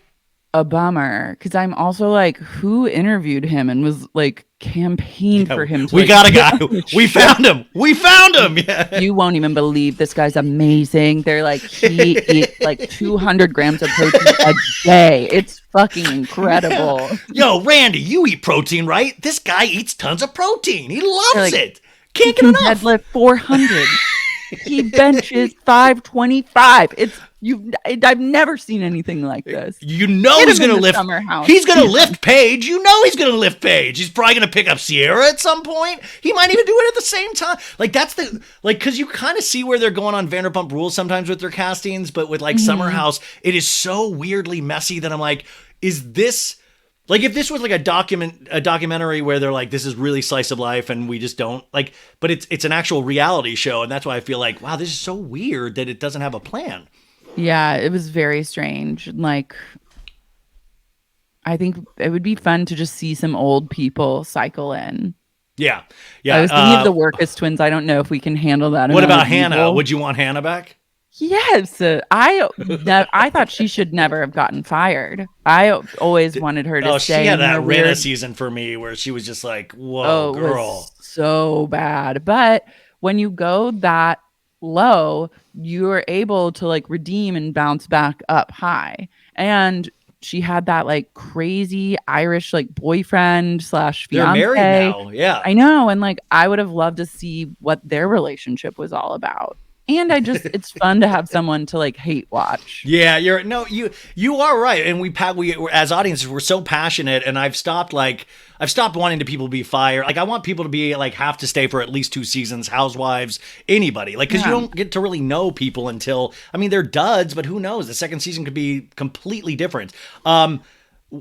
a bummer because I'm also like, who interviewed him and was like campaigned for him to, we got a guy. We found him. Yeah. You won't even believe this guy's amazing. They're like, he eats like 200 grams of protein a day. It's fucking incredible. Yo, Randy, you eat protein, right? This guy eats tons of protein. He loves like, it. Can't get enough. Deadlift 400. He benches 525. I've never seen anything like this. You know he's gonna lift. He's gonna lift Paige. You know he's gonna lift Paige. He's probably gonna pick up Sierra at some point. He might even do it at the same time. Like that's because you kind of see where they're going on Vanderpump Rules sometimes with their castings, but with like Summer House, it is so weirdly messy that I'm like, is this? Like if this was like a documentary where they're like, this is really slice of life and we just don't like, but it's an actual reality show. And that's why I feel like, wow, this is so weird that it doesn't have a plan. Yeah, it was very strange. Like, I think it would be fun to just see some old people cycle in. Yeah. I was thinking of the Workus twins. I don't know if we can handle that. What about Hannah? Would you want Hannah back? Yes, I thought she should never have gotten fired. I always wanted her to stay. She had that Rena season for me where she was just like, "Whoa, girl, it was so bad." But when you go that low, you are able to like redeem and bounce back up high. And she had that like crazy Irish like boyfriend / fiance. They're married now. Yeah, I know, and like I would have loved to see what their relationship was all about. And it's fun to have someone to like hate watch. Yeah, you are right. And we as audiences, we're so passionate, and I've stopped wanting to people to be fired. Like I want people to be like have to stay for at least 2 seasons, housewives, anybody. Like because you don't get to really know people until, I mean, they're duds, but who knows? The second season could be completely different.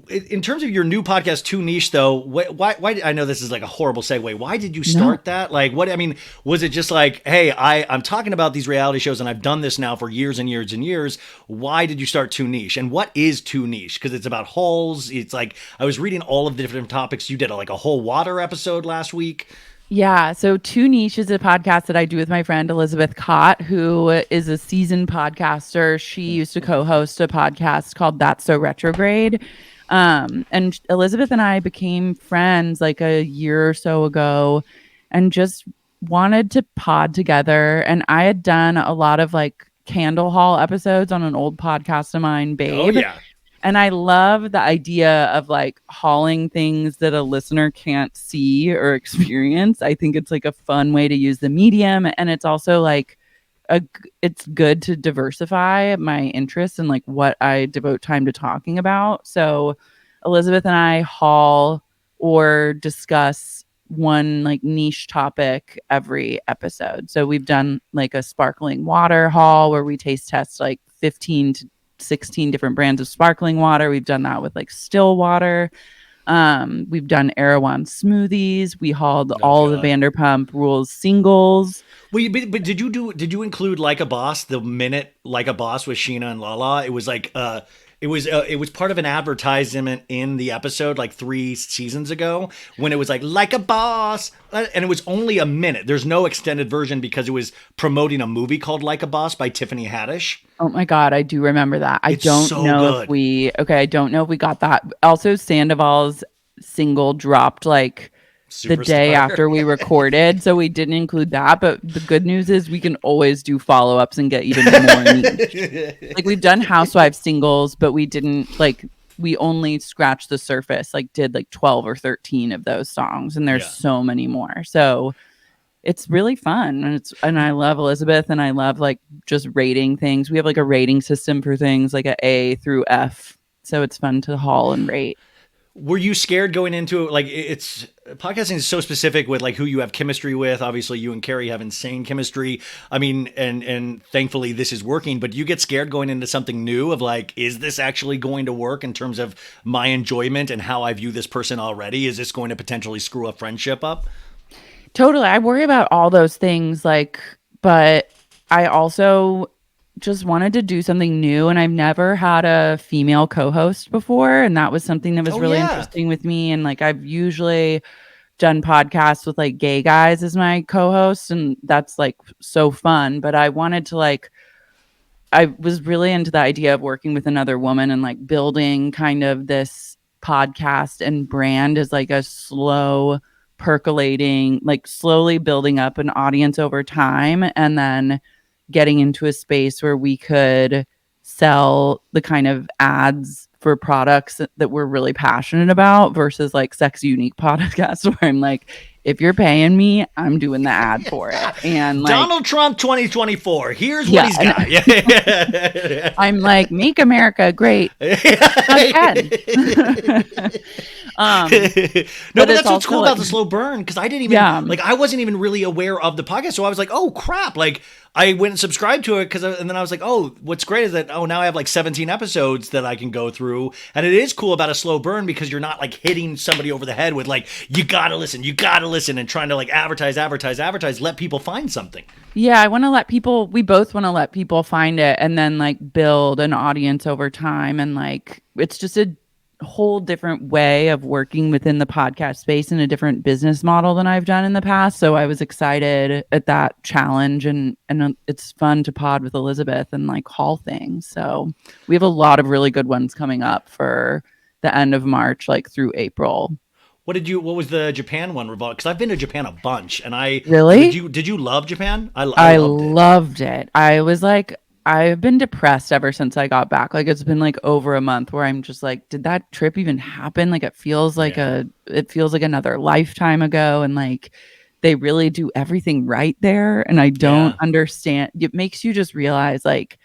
In terms of your new podcast, Too Niche, though, why I know this is like a horrible segue. Why did you start that? Like, what, I mean, was it just like, hey, I'm talking about these reality shows and I've done this now for years and years and years. Why did you start Too Niche? And what is Too Niche? Because it's about holes. It's like, I was reading all of the different topics. You did like a whole water episode last week. Yeah. So Too Niche is a podcast that I do with my friend Elizabeth Cott, who is a seasoned podcaster. She used to co-host a podcast called That's So Retrograde. And Elizabeth and I became friends like a year or so ago and just wanted to pod together. And I had done a lot of like candle haul episodes on an old podcast of mine, Babe. Oh, yeah. And I love the idea of like hauling things that a listener can't see or experience. I think it's like a fun way to use the medium. And it's also like, it's good to diversify my interests and like what I devote time to talking about. So Elizabeth and I haul or discuss one like niche topic every episode. So we've done like a sparkling water haul where we taste test like 15 to 16 different brands of sparkling water. We've done that with like still water. We've done Erewhon smoothies. We hauled all the Vanderpump Rules singles. Well, but did you include Like a Boss, the minute Like a Boss with Scheana and Lala? It was like it was part of an advertisement in the episode like 3 seasons ago when it was like a Boss, and it was only a minute. There's no extended version because it was promoting a movie called Like a Boss by Tiffany Haddish. Oh my God, I do remember that. I don't know if we got that. Also, Sandoval's single dropped like the day after we recorded, so we didn't include that. But the good news is we can always do follow-ups and get even more niche. Like we've done Housewives singles, but we didn't we only scratched the surface, like did like 12 or 13 of those songs, and there's so many more. So it's really fun, and I love Elizabeth, and I love like just rating things. We have like a rating system for things like a through F, so it's fun to haul and rate. Were you scared going into it? Like, it's podcasting is so specific with like who you have chemistry with. Obviously, you and Carrie have insane chemistry. I mean, and thankfully this is working. But do you get scared going into something new of like, is this actually going to work in terms of my enjoyment and how I view this person already? Is this going to potentially screw a friendship up? Totally. I worry about all those things, like, but I also just wanted to do something new, and I've never had a female co-host before, and that was something that was really interesting with me. And like, I've usually done podcasts with like gay guys as my co-hosts, and that's like so fun. But I wanted to like, I was really into the idea of working with another woman and like building kind of this podcast and brand as like a slow percolating, like slowly building up an audience over time, and then getting into a space where we could sell the kind of ads for products that we're really passionate about versus like Sex Unique podcasts where I'm like, if you're paying me, I'm doing the ad for it. And like, Donald Trump 2024, here's what he's got. I'm like, make America great again. No, but that's what's cool about the slow burn, because I didn't even like, I wasn't even really aware of the podcast, so I was like, oh crap, like I went and subscribed to it and then I was like, oh, what's great is that now I have like 17 episodes that I can go through, and it is cool about a slow burn because you're not like hitting somebody over the head with like, you gotta listen, and trying to like advertise, let people find something. Yeah, we both want to let people find it and then like build an audience over time, and like it's just a whole different way of working within the podcast space and a different business model than I've done in the past. So I was excited at that challenge, and it's fun to pod with Elizabeth and like haul things. So we have a lot of really good ones coming up for the end of March, like through April. What was the Japan one revolved? Because I've been to Japan a bunch, and did you love Japan? I loved it. I was like, I've been depressed ever since I got back. Like, it's been like over a month where I'm just like, did that trip even happen? Like, it feels like another lifetime ago. And like, they really do everything right there. And I don't understand. It makes you just realize like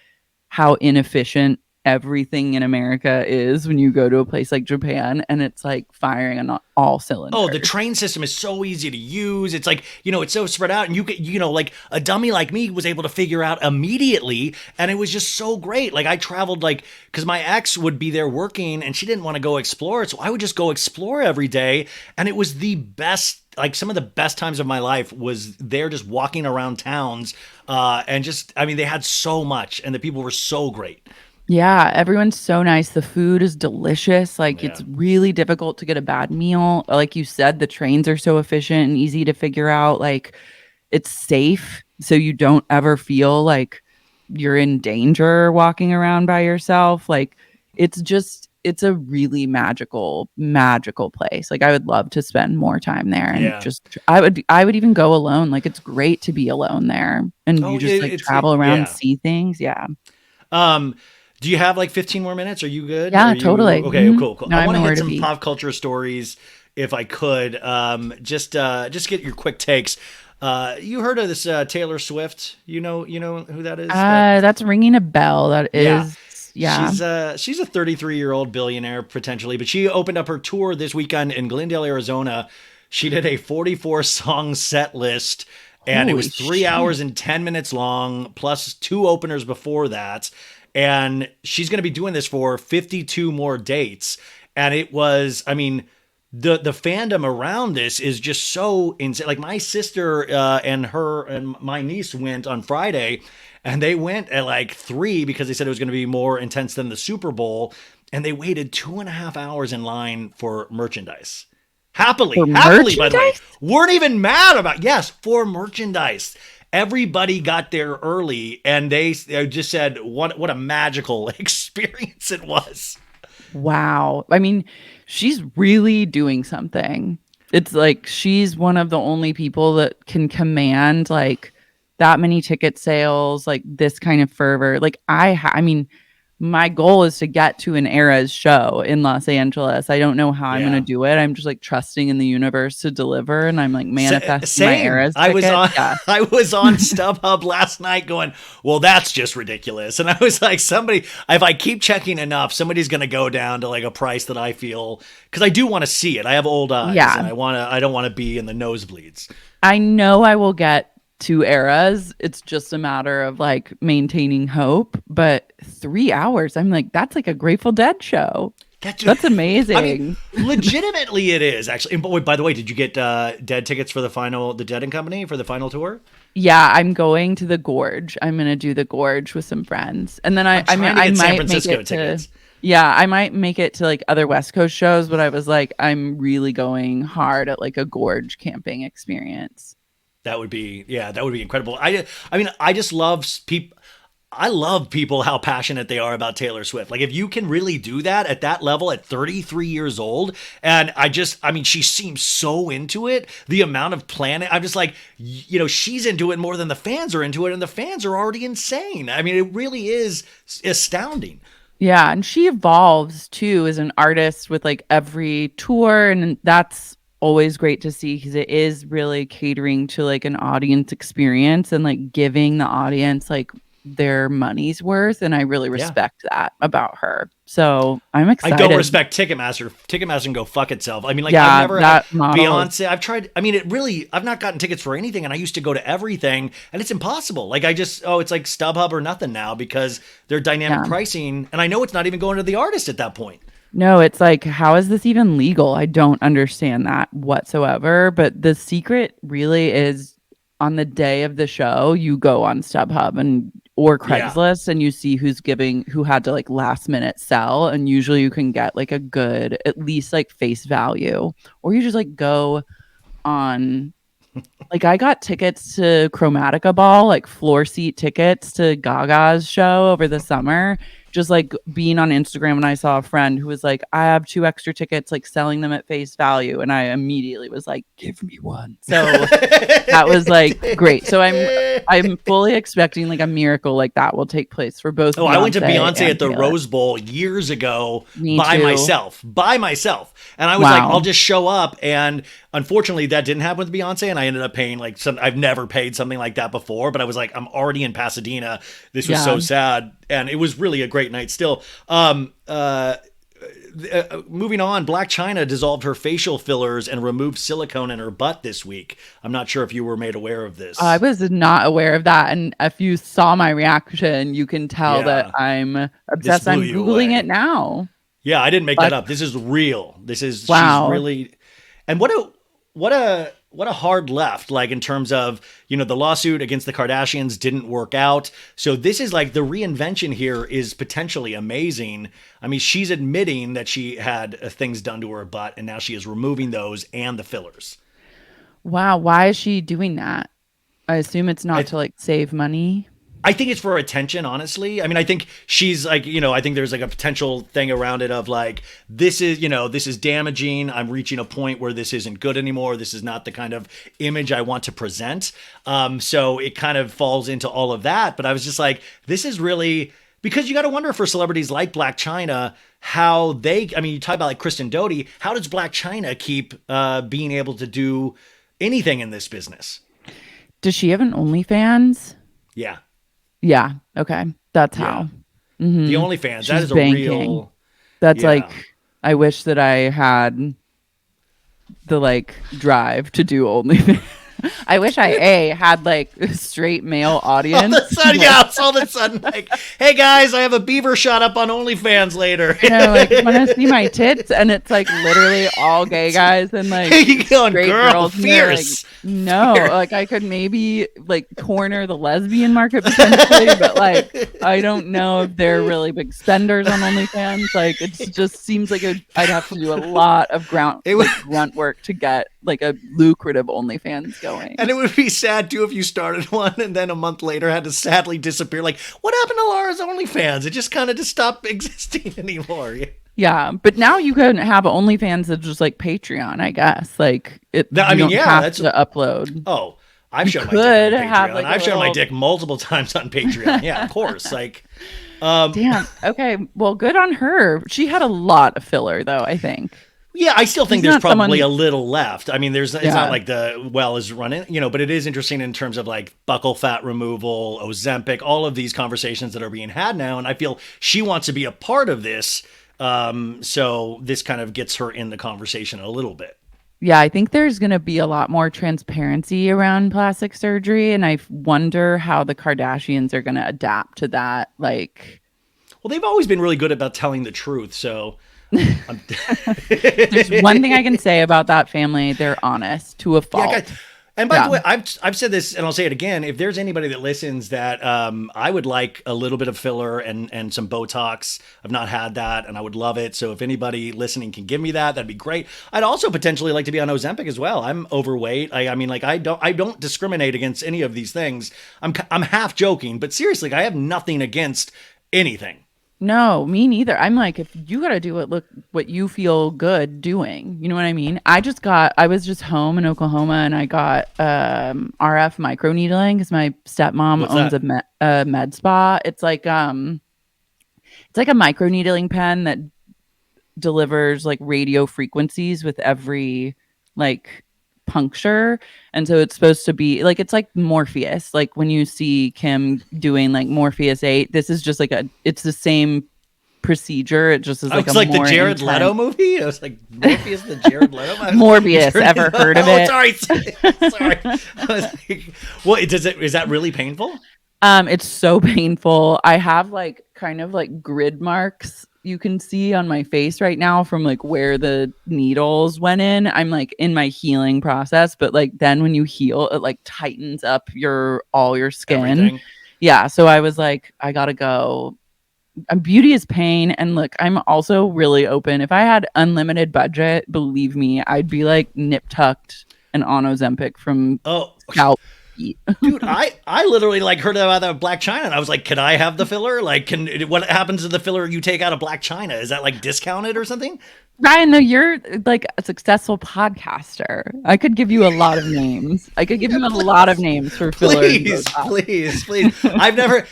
how inefficient everything in America is when you go to a place like Japan, and it's like firing on all cylinders. Oh, the train system is so easy to use. It's like, it's so spread out, and like a dummy like me was able to figure out immediately, and it was just so great. Like, I traveled like, because my ex would be there working and she didn't want to go explore, so I would just go explore every day, and it was the best. Like, some of the best times of my life was there, just walking around towns, and just, I mean, they had so much, and the people were so great. Yeah, everyone's so nice. The food is delicious. Like, it's really difficult to get a bad meal. Like you said, the trains are so efficient and easy to figure out. Like, it's safe, so you don't ever feel like you're in danger walking around by yourself. Like, it's a really magical place. Like, I would love to spend more time there, and I would even go alone. Like, it's great to be alone there, and you just travel around, see things. Yeah. Do you have like 15 more minutes? Are you good? Yeah, totally. Okay, cool. No, I want to hit some pop culture stories if I could. Just get your quick takes. You heard of this Taylor Swift? You know who that is? That's ringing a bell. That is. Yeah. She's a 33-year-old billionaire potentially, but she opened up her tour this weekend in Glendale, Arizona. She did a 44-song set list, and it was 3 hours and 10 minutes long, plus 2 openers before that. And she's going to be doing this for 52 more dates. And it was, I mean, the fandom around this is just so insane. Like, my sister and my niece went on Friday, and they went at like 3 because they said it was going to be more intense than the Super Bowl. And they waited 2.5 hours in line for merchandise. Happily, by the way. Weren't even mad about, for merchandise. Everybody got there early, and they just said what a magical experience it was. Wow. I mean, she's really doing something. It's like she's one of the only people that can command like that many ticket sales, like this kind of fervor. Like I mean, my goal is to get to an Eras show in Los Angeles. I don't know how I'm going to do it. I'm just like trusting in the universe to deliver, and I'm like manifesting my Eras I ticket. I was on StubHub last night going, well, that's just ridiculous. And I was like, if I keep checking enough, somebody's going to go down to like a price that I feel, because I do want to see it. I have old eyes, and I don't want to be in the nosebleeds. I know I will get to Eras. It's just a matter of like maintaining hope. But 3 hours, I'm like, that's like a Grateful Dead show. That's amazing. I mean, legitimately, it is actually. And by the way, did you get Dead tickets for the Dead and Company for the final tour? Yeah, I'm going to the Gorge. I'm gonna do the Gorge with some friends, and then I might San Francisco make it tickets. I might make it to like other West Coast shows. But I was like, I'm really going hard at like a Gorge camping experience. That would be incredible. I just love people. I love people, how passionate they are about Taylor Swift. Like, if you can really do that at that level at 33 years old, and she seems so into it, the amount of planning, I'm just like, she's into it more than the fans are into it, and the fans are already insane. I mean, it really is astounding. Yeah, and she evolves too as an artist with like every tour, and that's always great to see because it is really catering to like an audience experience and like giving the audience like their money's worth, and I really respect that about her. So I'm excited. I don't respect Ticketmaster. Ticketmaster can go fuck itself. I mean, like, I've never had Beyonce. I've tried. I mean, I've not gotten tickets for anything, and I used to go to everything, and it's impossible. Like, it's like StubHub or nothing now because they're dynamic pricing, and I know it's not even going to the artist at that point. No, it's like, how is this even legal? I don't understand that whatsoever. But the secret really is on the day of the show, you go on StubHub or Craigslist and you see who had to like last minute sell. And usually you can get like a good, at least like face value, or you just like go on. Like, I got tickets to Chromatica Ball, like floor seat tickets to Gaga's show over the summer. Just like being on Instagram, and I saw a friend who was like, I have 2 extra tickets, like selling them at face value. And I immediately was like, give me one. So that was like great. So I'm fully expecting like a miracle like that will take place for both. Oh, I went to Beyonce at the Rose Bowl years ago by myself. And I was like, I'll just show up. And unfortunately that didn't happen with Beyonce. And I ended up paying like I've never paid something like that before, but I was like, I'm already in Pasadena. This was so sad. And it was really a great night still. Moving on, Blac Chyna dissolved her facial fillers and removed silicone in her butt this week. I'm not sure if you were made aware of this. I was not aware of that. And if you saw my reaction, you can tell that I'm obsessed. I'm Googling it now. Yeah, I didn't make that up. This is real. She's really, and what a hard left, like in terms of, the lawsuit against the Kardashians didn't work out. So this is like the reinvention here is potentially amazing. I mean, she's admitting that she had things done to her butt, and now she is removing those and the fillers. Wow. Why is she doing that? I assume it's not to like save money. I think it's for attention, honestly. I mean, I think she's like, I think there's like a potential thing around it of like, this is damaging. I'm reaching a point where this isn't good anymore. This is not the kind of image I want to present. So it kind of falls into all of that. But I was just like, this is really, because you got to wonder for celebrities like Blac Chyna, how you talk about like Kristen Doute, how does Blac Chyna keep being able to do anything in this business? Does she have an OnlyFans? Yeah. Yeah. Okay. That's how. Mm-hmm. The OnlyFans. That is banking. A real. That's like, I wish that I had the like drive to do OnlyFans. I wish I had like a straight male audience. All of a sudden, like, hey guys, I have a beaver shot up on OnlyFans later. Like, want to see my tits? And it's like literally all gay guys and like straight girls. Fierce. Like, no, fierce. Like I could maybe like corner the lesbian market potentially, but like I don't know if they're really big spenders on OnlyFans. Like it just seems like I'd have to do a lot of grunt work to get like a lucrative OnlyFans going. And it would be sad too if you started one and then a month later had to sadly disappear. Like, what happened to Lara's OnlyFans? It just kind of just stopped existing anymore. Yeah, but now you can have OnlyFans that's just like Patreon, I guess. Like it. That's to upload. Oh, I've shown my dick on Patreon. I've shown my dick multiple times on Patreon. Yeah, of course. Like, Damn. Okay. Well, good on her. She had a lot of filler, though, I think. Yeah, I still think She's there's not probably someone- a little left. I mean, it's Yeah. not like the well is running, but it is interesting in terms of like buccal fat removal, Ozempic, all of these conversations that are being had now. And I feel she wants to be a part of this. So this kind of gets her in the conversation a little bit. Yeah, I think there's going to be a lot more transparency around plastic surgery. And I wonder how the Kardashians are going to adapt to that. Like, well, they've always been really good about telling the truth. So there's one thing I can say about that family. They're honest to a fault. Yeah, and by the way, I've said this and I'll say it again. If there's anybody that listens that I would like a little bit of filler and some Botox. I've not had that and I would love it. So if anybody listening can give me that, that'd be great. I'd also potentially like to be on Ozempic as well. I'm overweight. I mean, like I don't discriminate against any of these things. I'm half joking, but seriously, I have nothing against anything. No, me neither. I'm like, if you got to do what you feel good doing, you know what I mean? I was just home in Oklahoma and I got RF microneedling because my stepmom owns a med spa. It's like a microneedling pen that delivers like radio frequencies with every like puncture, and so it's supposed to be like, it's like Morpheus, like when you see Kim doing like Morpheus 8, this is just like it's the same procedure. It just is like it's like the Jared Leto movie. I was like, Morpheus, the Jared Leto movie. Morbius. Ever heard of it? Sorry. I was like, well, is that really painful? It's so painful. I have like kind of like grid marks you can see on my face right now from like where the needles went in. I'm like in my healing process, but like then when you heal, it like tightens up all your skin. Everything. Yeah. So I was like, I gotta go. Beauty is pain. And look, I'm also really open. If I had unlimited budget, believe me, I'd be like nip tucked and on Ozempic from scalp. Dude, I literally like heard about that Black China and I was like, can I have the filler? Like, what happens to the filler you take out of Black China? Is that like discounted or something? Ryan, no, you're like a successable podcaster. I could give you a lot of names. I could give you a lot of names for fillers. Please. I've never,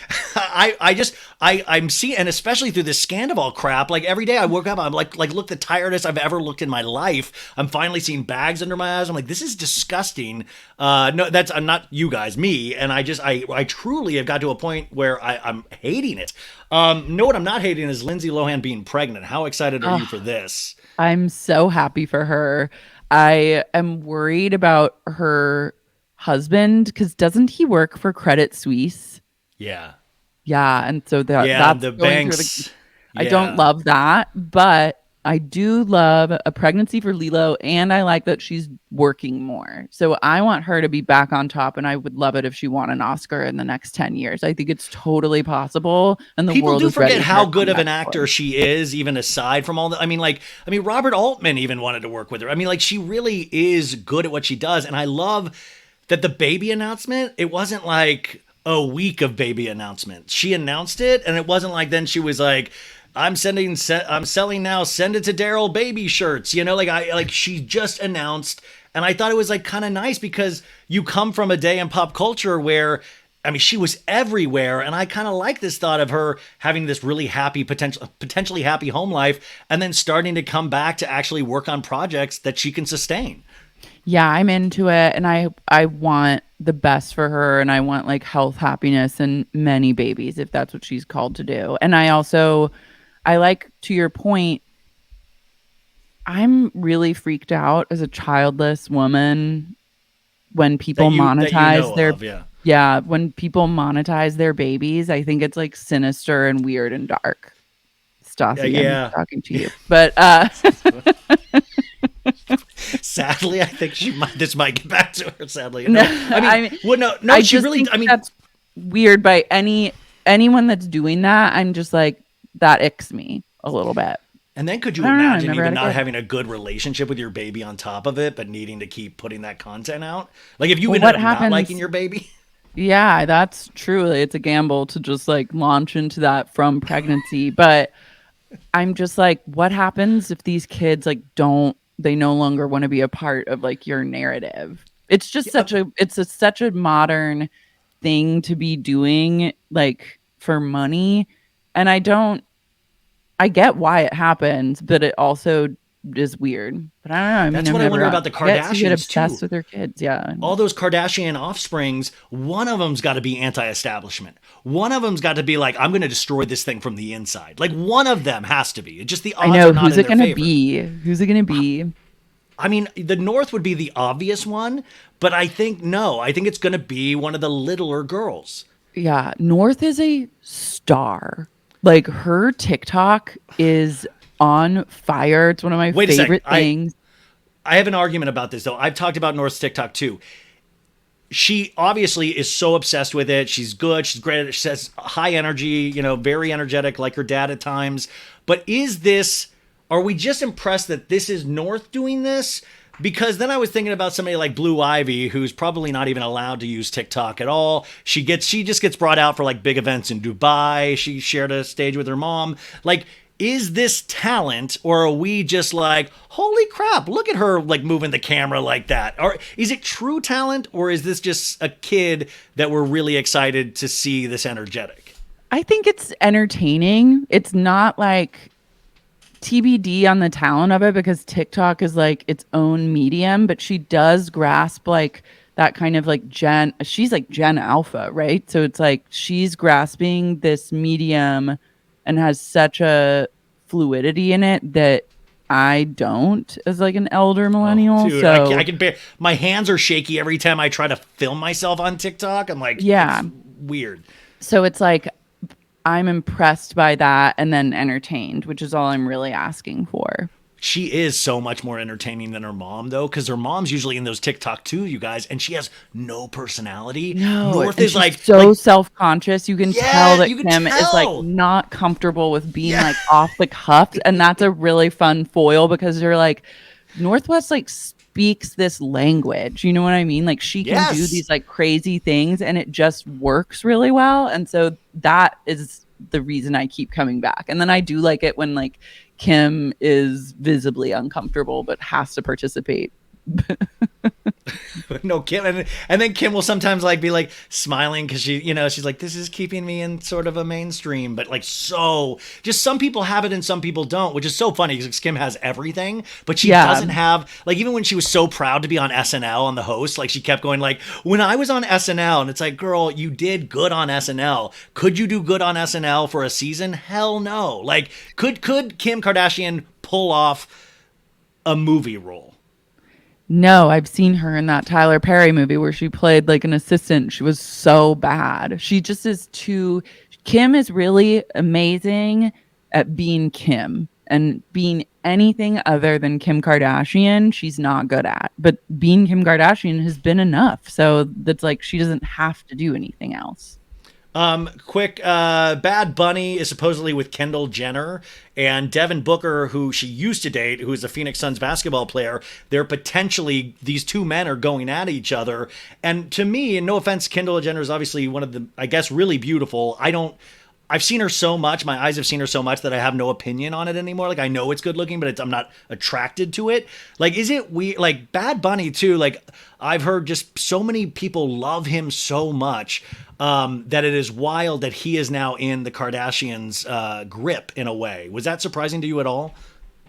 I'm seeing, and especially through this Sandoval crap, like every day I woke up, I'm like, look, the tiredest I've ever looked in my life. I'm finally seeing bags under my eyes. I'm like, this is disgusting. No, I'm not you guys, me. And I truly have got to a point where I'm hating it. No, what I'm not hating is Lindsay Lohan being pregnant. How excited are you for this? I'm so happy for her. I am worried about her husband because doesn't he work for Credit Suisse? Yeah. Yeah, and so that's the banks. I don't love that, but I do love a pregnancy for Lilo, and I like that she's working more. So I want her to be back on top, and I would love it if she won an Oscar in the next 10 years. I think it's totally possible, and the people world do is ready forget how good of an actor actor she is, even aside from all the. I mean, Robert Altman even wanted to work with her. I mean, like, she really is good at what she does, and I love that the baby announcement. It wasn't like a week of baby announcements. She announced it, and it wasn't like then she was like, I'm selling now, send it to Daryl baby shirts, she just announced. And I thought it was like kind of nice because you come from a day in pop culture where, I mean, she was everywhere. And I kind of like this thought of her having this really happy, potentially happy home life and then starting to come back to actually work on projects that she can sustain. Yeah, I'm into it. And I want the best for her. And I want like health, happiness, and many babies, if that's what she's called to do. And I like, to your point, I'm really freaked out as a childless woman when people monetize when people monetize their babies. I think it's like sinister and weird and dark. Stassi, I'm talking to you. But sadly, I think this might get back to her, sadly. No, that's weird by anyone that's doing that. I'm just like, that icks me a little bit. And then could you imagine even not having a good relationship with your baby on top of it, but needing to keep putting that content out? Like if you end up not liking your baby? Yeah, that's true. It's a gamble to just like launch into that from pregnancy. But I'm just like, what happens if these kids like they no longer want to be a part of like your narrative? It's just such a modern thing to be doing, like for money. And I get why it happens, but it also is weird. But I don't know. I mean, That's what I wonder about the I guess you get Kardashians too. obsessed with their kids. Yeah. All those Kardashian offsprings, one of them's got to be anti-establishment. One of them's got to be like, I'm going to destroy this thing from the inside. Like one of them has to be. It's just the odds I know. are not Who's in it their going to favor. be? Who's it going to be? I mean, the North would be the obvious one, but I think no. I think it's going to be one of the littler girls. Yeah. North is a star. Like her TikTok is on fire. It's one of my Wait a favorite sec. things. I have an argument about this though. I've talked about North's TikTok too. She obviously is so obsessed with it. She's good. She's great. She has high energy, very energetic like her dad at times. But are we just impressed that this is North doing this? Because then I was thinking about somebody like Blue Ivy, who's probably not even allowed to use TikTok at all. She just gets brought out for like big events in Dubai. She shared a stage with her mom. Like, is this talent, or are we just like, holy crap, look at her like moving the camera like that? Or is it true talent, or is this just a kid that we're really excited to see this energetic? I think it's entertaining. It's not like TBD on the talent of it because TikTok is like its own medium, but she does grasp like that kind of like she's like Gen Alpha, right? So it's like she's grasping this medium and has such a fluidity in it that I don't as like an elder millennial. Oh, dude, so I can bear, my hands are shaky every time I try to film myself on TikTok. I'm like, yeah, it's weird. So it's like I'm impressed by that and then entertained, which is all I'm really asking for. She is so much more entertaining than her mom, though, because her mom's usually in those TikTok too, you guys, and she has no personality. No, North and is like so self-conscious. You can tell that Kim is tell. like not comfortable with being like off the cuff, and that's a really fun foil because you're like, Northwest like speaks this language. You know what I mean? Like she can do these like crazy things, and it just works really well. And so that is the reason I keep coming back. And then I do like it when like Kim is visibly uncomfortable but has to participate. No, Kim, and then Kim will sometimes like be like smiling because she's like, this is keeping me in sort of a mainstream, but like so just some people have it and some people don't, which is so funny because Kim has everything, but she doesn't have, like, even when she was so proud to be on SNL on the host, like she kept going like, when I was on SNL, and it's like, girl, you did good on SNL. Could you do good on SNL for a season? Hell no. Like, could Kim Kardashian pull off a movie role? No, I've seen her in that Tyler Perry movie where she played like an assistant. She was so bad. She just is too. Kim is really amazing at being Kim, and being anything other than Kim Kardashian, she's not good at. But being Kim Kardashian has been enough. So that's like she doesn't have to do anything else. Quick, Bad Bunny is supposedly with Kendall Jenner, and Devin Booker, who she used to date, who is a Phoenix Suns basketball player. These two men are going at each other. And to me, and no offense, Kendall Jenner is obviously one of the, I guess, really beautiful. I've seen her so much. My eyes have seen her so much that I have no opinion on it anymore. Like, I know it's good looking, but I'm not attracted to it. Like, is it weird? Like, Bad Bunny too. Like, I've heard just so many people love him so much that it is wild that he is now in the Kardashians' grip in a way. Was that surprising to you at all?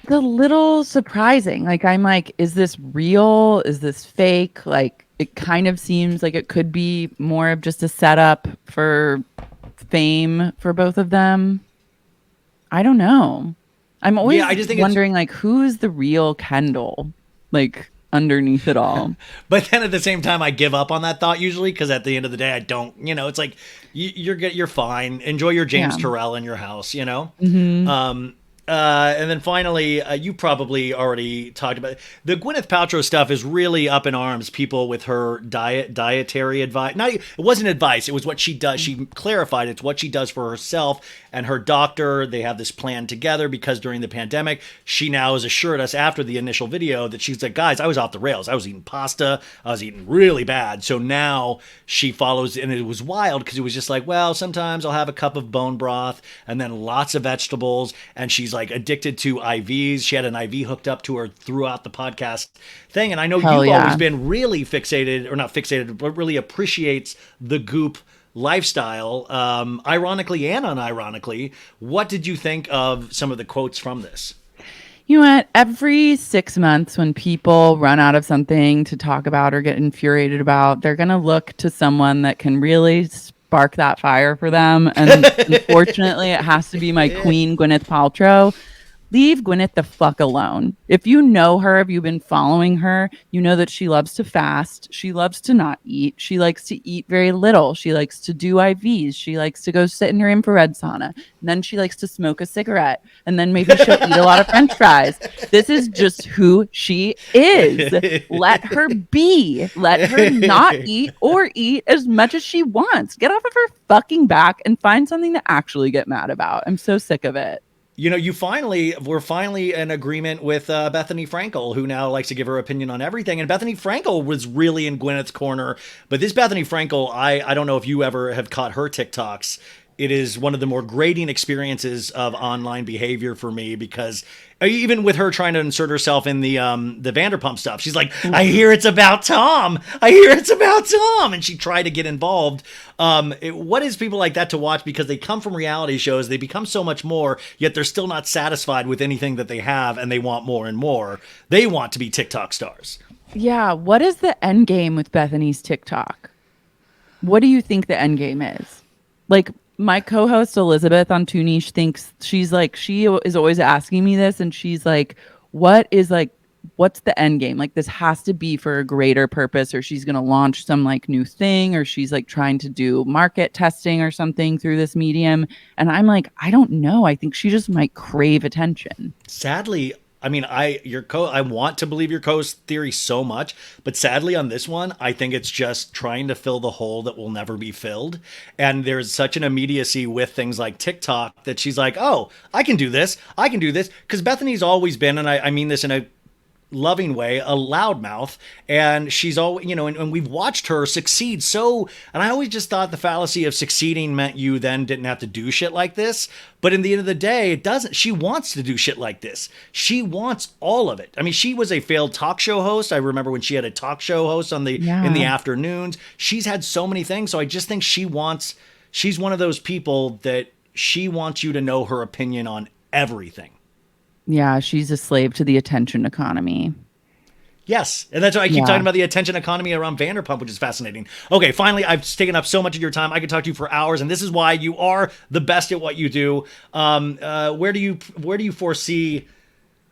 A little surprising. Like, I'm like, is this real? Is this fake? Like, it kind of seems like it could be more of just a setup for fame for both of them. I don't know. I'm always I just think wondering like, who is the real Kendall like underneath it all? But then at the same time, I give up on that thought usually, because at the end of the day, I don't, it's like you're fine. Enjoy your James Terrell in your house, Mm-hmm. And then finally, you probably already talked about it. The Gwyneth Paltrow stuff is really up in arms. People with her dietary advice. It wasn't advice. It was what she does. She clarified it's what she does for herself and her doctor. They have this plan together because during the pandemic, she now has assured us after the initial video that she's like, guys, I was off the rails. I was eating pasta. I was eating really bad. So now she follows, and it was wild because it was just like, well, sometimes I'll have a cup of bone broth and then lots of vegetables. And she's like addicted to IVs. She had an IV hooked up to her throughout the podcast thing. And I know you've always been really fixated, or not fixated, but really appreciates the Goop lifestyle, ironically and unironically. What did you think of some of the quotes from this? You know what? Every 6 months, when people run out of something to talk about or get infuriated about, they're going to look to someone that can really spark that fire for them. And unfortunately, it has to be my queen, Gwyneth Paltrow. Leave Gwyneth the fuck alone. If you know her, if you've been following her, you know that she loves to fast. She loves to not eat. She likes to eat very little. She likes to do IVs. She likes to go sit in her infrared sauna. And then she likes to smoke a cigarette. And then maybe she'll eat a lot of French fries. This is just who she is. Let her be. Let her not eat or eat as much as she wants. Get off of her fucking back and find something to actually get mad about. I'm so sick of it. You know, we're finally in agreement with Bethany Frankel, who now likes to give her opinion on everything. And Bethany Frankel was really in Gwyneth's corner. But this Bethany Frankel, I don't know if you ever have caught her TikToks. It is one of the more grating experiences of online behavior for me, because even with her trying to insert herself in the Vanderpump stuff, she's like, I hear it's about Tom. I hear it's about Tom. And she tried to get involved. What is people like that to watch? Because they come from reality shows. They become so much more, yet they're still not satisfied with anything that they have. And they want more and more. They want to be TikTok stars. Yeah. What is the end game with Bethany's TikTok? What do you think the end game is? Like, my co-host Elizabeth on Too Niche thinks, she is always asking me this, and she's like, what's the end game? Like, this has to be for a greater purpose, or she's going to launch some like new thing, or she's like trying to do market testing or something through this medium. And I'm like, I don't know. I think she just might crave attention. Sadly, I mean, I want to believe your co-host theory so much, but sadly on this one, I think it's just trying to fill the hole that will never be filled. And there's such an immediacy with things like TikTok that she's like, oh, I can do this. Because Bethany's always been, and I mean this in a loving way, a loudmouth, and she's always, and we've watched her succeed so, and I always just thought the fallacy of succeeding meant you then didn't have to do shit like this. But in the end of the day, it doesn't. She wants to do shit like this. She wants all of it. I mean, she was a failed talk show host. I remember when she had a talk show host in the afternoons. She's had so many things. So I just think she's one of those people that she wants you to know her opinion on everything. Yeah, she's a slave to the attention economy. Yes, and that's why I keep talking about the attention economy around Vanderpump, which is fascinating. Okay, finally, I've taken up so much of your time. I could talk to you for hours, and this is why you are the best at what you do. Where do you foresee?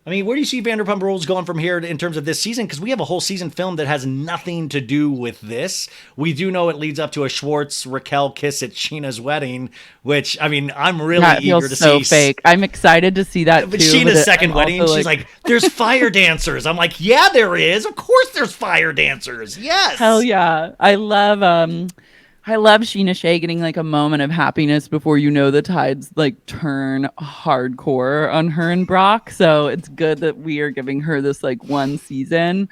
I mean, where do you see Vanderpump Rules going from here in terms of this season? Because we have a whole season filmed that has nothing to do with this. We do know it leads up to a Schwartz Raquel kiss at Scheana's wedding, which, I mean, I'm really eager to see. So fake. I'm excited to see that, but too. Scheana's second wedding, she's like, there's fire dancers. I'm like, yeah, there is. Of course there's fire dancers. Yes. Hell yeah. I love Scheana Shay getting like a moment of happiness before the tides like turn hardcore on her and Brock. So it's good that we are giving her this like one season.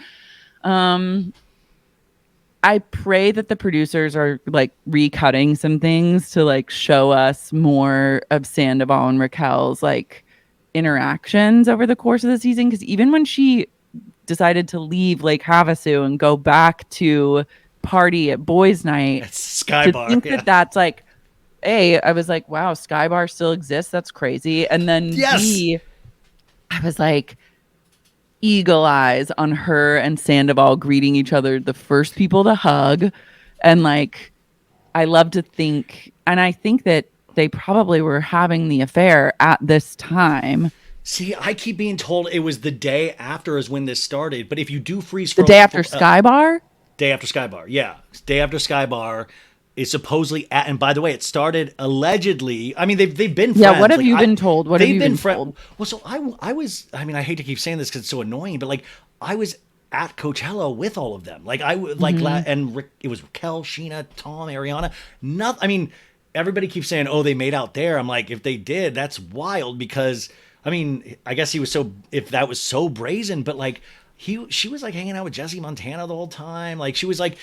I pray that the producers are like recutting some things to like show us more of Sandoval and Raquel's like interactions over the course of the season. Because even when she decided to leave Lake Havasu and go back to party at boys' night, Sky Bar, think that's like, I was like, wow, Sky Bar still exists. That's crazy. And then I was like, eagle eyes on her and Sandoval greeting each other, the first people to hug. And like, I love to think, and I think that they probably were having the affair at this time. See, I keep being told it was the day after is when this started. But if you do freeze the day after Sky Bar. Day after Sky Bar, yeah. Day after Sky Bar is supposedly and by the way, it started allegedly. I mean, they've been friends. Yeah, what have you been told? What have you been told? Well, so I was. I mean, I hate to keep saying this because it's so annoying, but like I was at Coachella with all of them. Like it was Raquel, Scheana, Tom, Ariana. I mean, everybody keeps saying, "Oh, they made out there." I'm like, if they did, that's wild because I mean, I guess if that was so brazen, but like. She was like hanging out with Jesse Montana the whole time. Like she was like,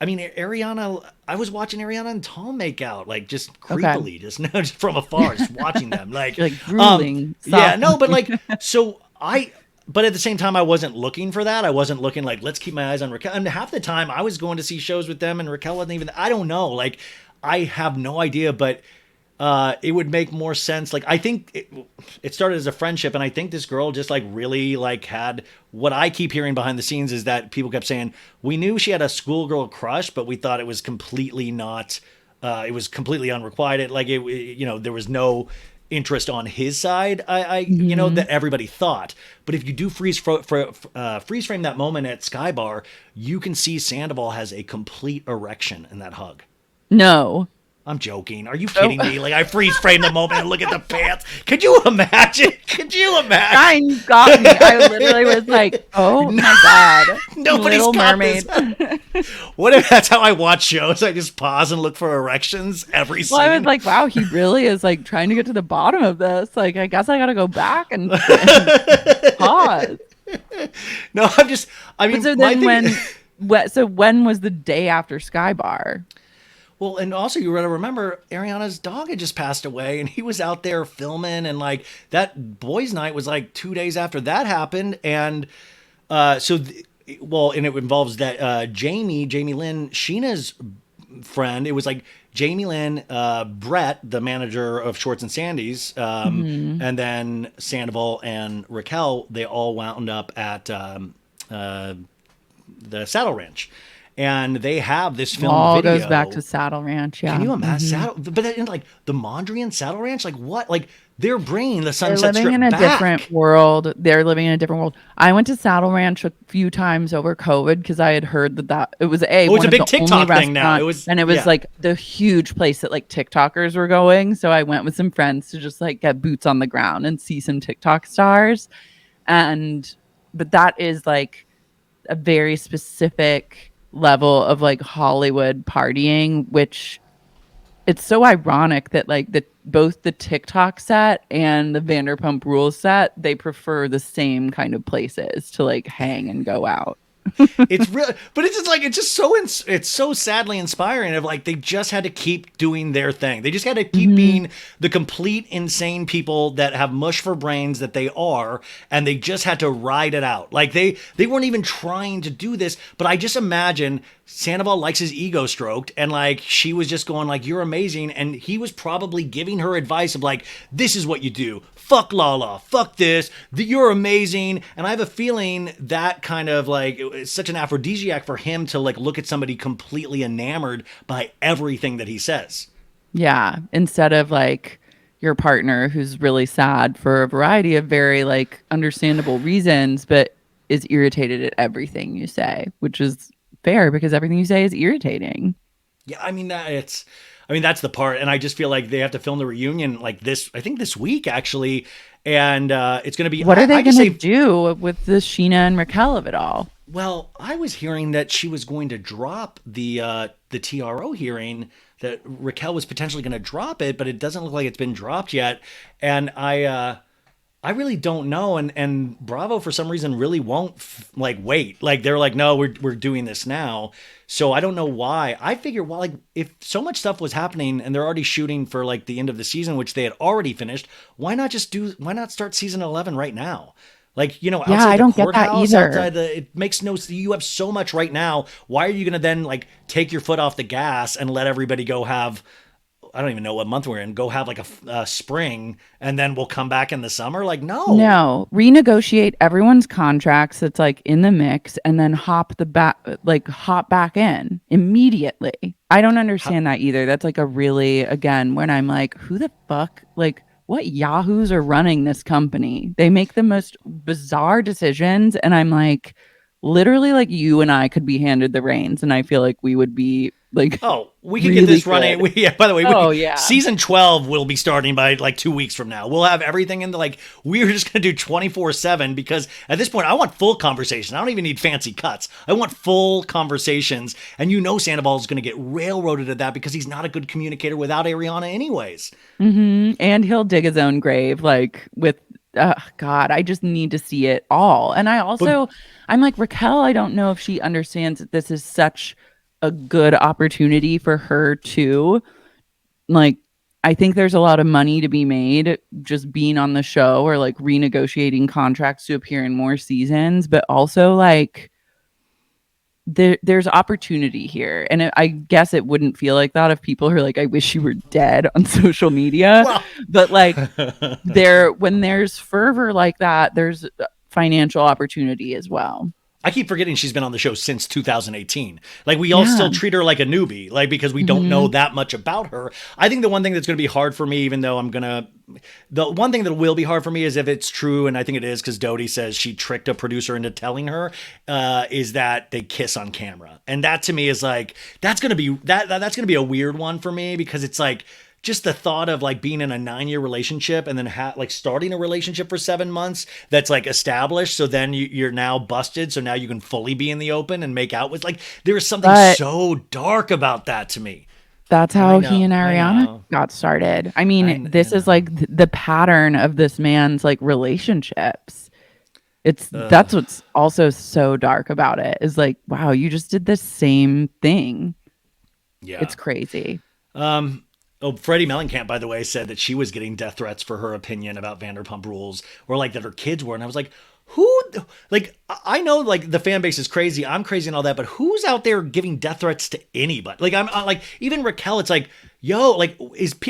I mean, Ariana, I was watching Ariana and Tom make out, like just creepily, just from afar, just watching them. Like drooling. Yeah, no, but like, but at the same time, I wasn't looking for that. I wasn't looking like, let's keep my eyes on Raquel. And half the time I was going to see shows with them and Raquel wasn't even, I don't know. Like, I have no idea, but it would make more sense. Like, I think it started as a friendship, and I think this girl just like really like had what I keep hearing behind the scenes is that people kept saying we knew she had a schoolgirl crush, but we thought it was completely not. It was completely unrequited. Like there was no interest on his side. That everybody thought. But if you do freeze frame that moment at Skybar, you can see Sandoval has a complete erection in that hug. No. I'm joking. Are you kidding me? Like, I freeze frame the moment and look at the pants. Could you imagine? Ryan got me. I literally was like, oh my God. Nobody's Little got Mermaid. This. What if that's how I watch shows? I just pause and look for erections every scene. Well, I was like, wow, he really is like trying to get to the bottom of this. Like, I guess I got to go back and pause. No, I mean, so then when was the day after Skybar? Well, and also you got to remember Ariana's dog had just passed away and he was out there filming, and like that boys' night was like 2 days after that happened. And and it involves that Jamie Lynn, Scheana's friend. It was like Jamie Lynn, Brett, the manager of Schwartz and Sandy's, and then Sandoval and Raquel, they all wound up at the Saddle Ranch. And they have this film all video. Goes back to Saddle Ranch, yeah. Can you imagine But then, like, the Mondrian Saddle Ranch, like, what? Like, they're bringing the Sunset Strip back. They're living in a different world. They're living in a different world. I went to Saddle Ranch a few times over COVID because I had heard that it was it's a big TikTok thing now. It was like the huge place that like TikTokers were going. So I went with some friends to just like get boots on the ground and see some TikTok stars. But that is like a very specific level of like Hollywood partying, which it's so ironic that like both the TikTok set and the Vanderpump Rules set, they prefer the same kind of places to like hang and go out. It's really, but it's so sadly inspiring of like they just had to keep doing their thing. They just had to keep being the complete insane people that have mush for brains that they are, and they just had to ride it out. Like they weren't even trying to do this, but I just imagine Sandoval likes his ego stroked, and like she was just going like, you're amazing, and he was probably giving her advice of like, this is what you do. Fuck Lala, fuck this, you're amazing. And I have a feeling that kind of like, it's such an aphrodisiac for him to like look at somebody completely enamored by everything that he says. Yeah, instead of like your partner who's really sad for a variety of very like understandable reasons, but is irritated at everything you say, which is fair because everything you say is irritating. Yeah, I mean that's the part, and I just feel like they have to film the reunion like this. I think this week actually, and it's going to be. What are they going to do with the Scheana and Raquel of it all? Well, I was hearing that she was going to drop the TRO hearing. That Raquel was potentially going to drop it, but it doesn't look like it's been dropped yet. And I really don't know. And Bravo for some reason really won't wait. Like they're like, no, we're doing this now. So I don't know why. I figure, well, like if so much stuff was happening and they're already shooting for like the end of the season, which they had already finished, why not start season 11 right now? Like, outside I the don't get that either. It makes no sense. You have so much right now. Why are you going to then like take your foot off the gas and let everybody go have, I don't even know what month we're in, go have like a spring and then we'll come back in the summer? Like, no, renegotiate everyone's contracts that's like in the mix and then hop back in immediately. I don't understand that either. That's like a really, again, when I'm like, who the fuck, like, what yahoos are running this company? They make the most bizarre decisions. And I'm like, literally, like you and I could be handed the reins. And I feel like we would be like, oh, we can get this running. By the way, yeah. Season 12 will be starting by like 2 weeks from now. We'll have everything in we're just going to do 24/7 because at this point, I want full conversation. I don't even need fancy cuts. I want full conversations. And Sandoval is going to get railroaded at that because he's not a good communicator without Ariana anyways. Mm-hmm. And he'll dig his own grave, like with, God, I just need to see it all. And I'm like, Raquel, I don't know if she understands that this is such a good opportunity for her too. Like, I think there's a lot of money to be made just being on the show or like renegotiating contracts to appear in more seasons, but also like there's opportunity here. And I guess it wouldn't feel like that if people are like, I wish you were dead on social media. Well. But like when there's fervor like that, there's financial opportunity as well. I keep forgetting she's been on the show since 2018. Like, we all still treat her like a newbie, like, because we don't know that much about her. I think the one thing that's going to be hard for me, even though the one thing that will be hard for me is if it's true, and I think it is because Doute says she tricked a producer into telling her, is that they kiss on camera. And that to me is like, that's going to be a weird one for me, because it's like, just the thought of like being in a 9-year relationship and then like starting a relationship for 7 months that's like established. So then you're now busted. So now you can fully be in the open and make out with, like, there is something so dark about that to me. That's how he and Ariana got started. I mean, this is like the pattern of this man's like relationships. That's what's also so dark about it, is like, wow, you just did the same thing. Yeah. It's crazy. Freddie Mellencamp, by the way, said that she was getting death threats for her opinion about Vanderpump Rules, or like that her kids were. And I was like, who, like, I know like the fan base is crazy. I'm crazy and all that, but who's out there giving death threats to anybody? Like, I'm like, even Raquel, it's like, yo, like,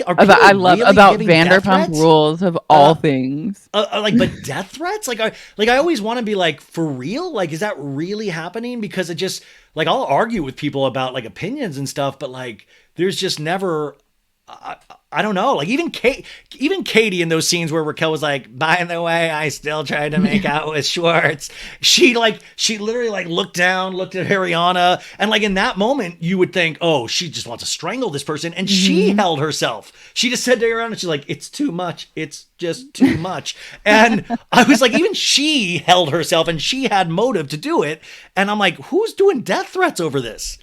I love really about Vanderpump Rules of all things. Like, but death threats? Like, I always want to be like, for real? Like, is that really happening? Because it just, like, I'll argue with people about like opinions and stuff, but like, there's just never, I don't know. Like, even Katie in those scenes where Raquel was like, by the way, I still tried to make out with Schwartz. She literally like looked at Ariana, and like in that moment you would think, oh, she just wants to strangle this person. And she held herself. She just said to Ariana, she's like, it's too much. It's just too much. And I was like, even she held herself and she had motive to do it. And I'm like, who's doing death threats over this?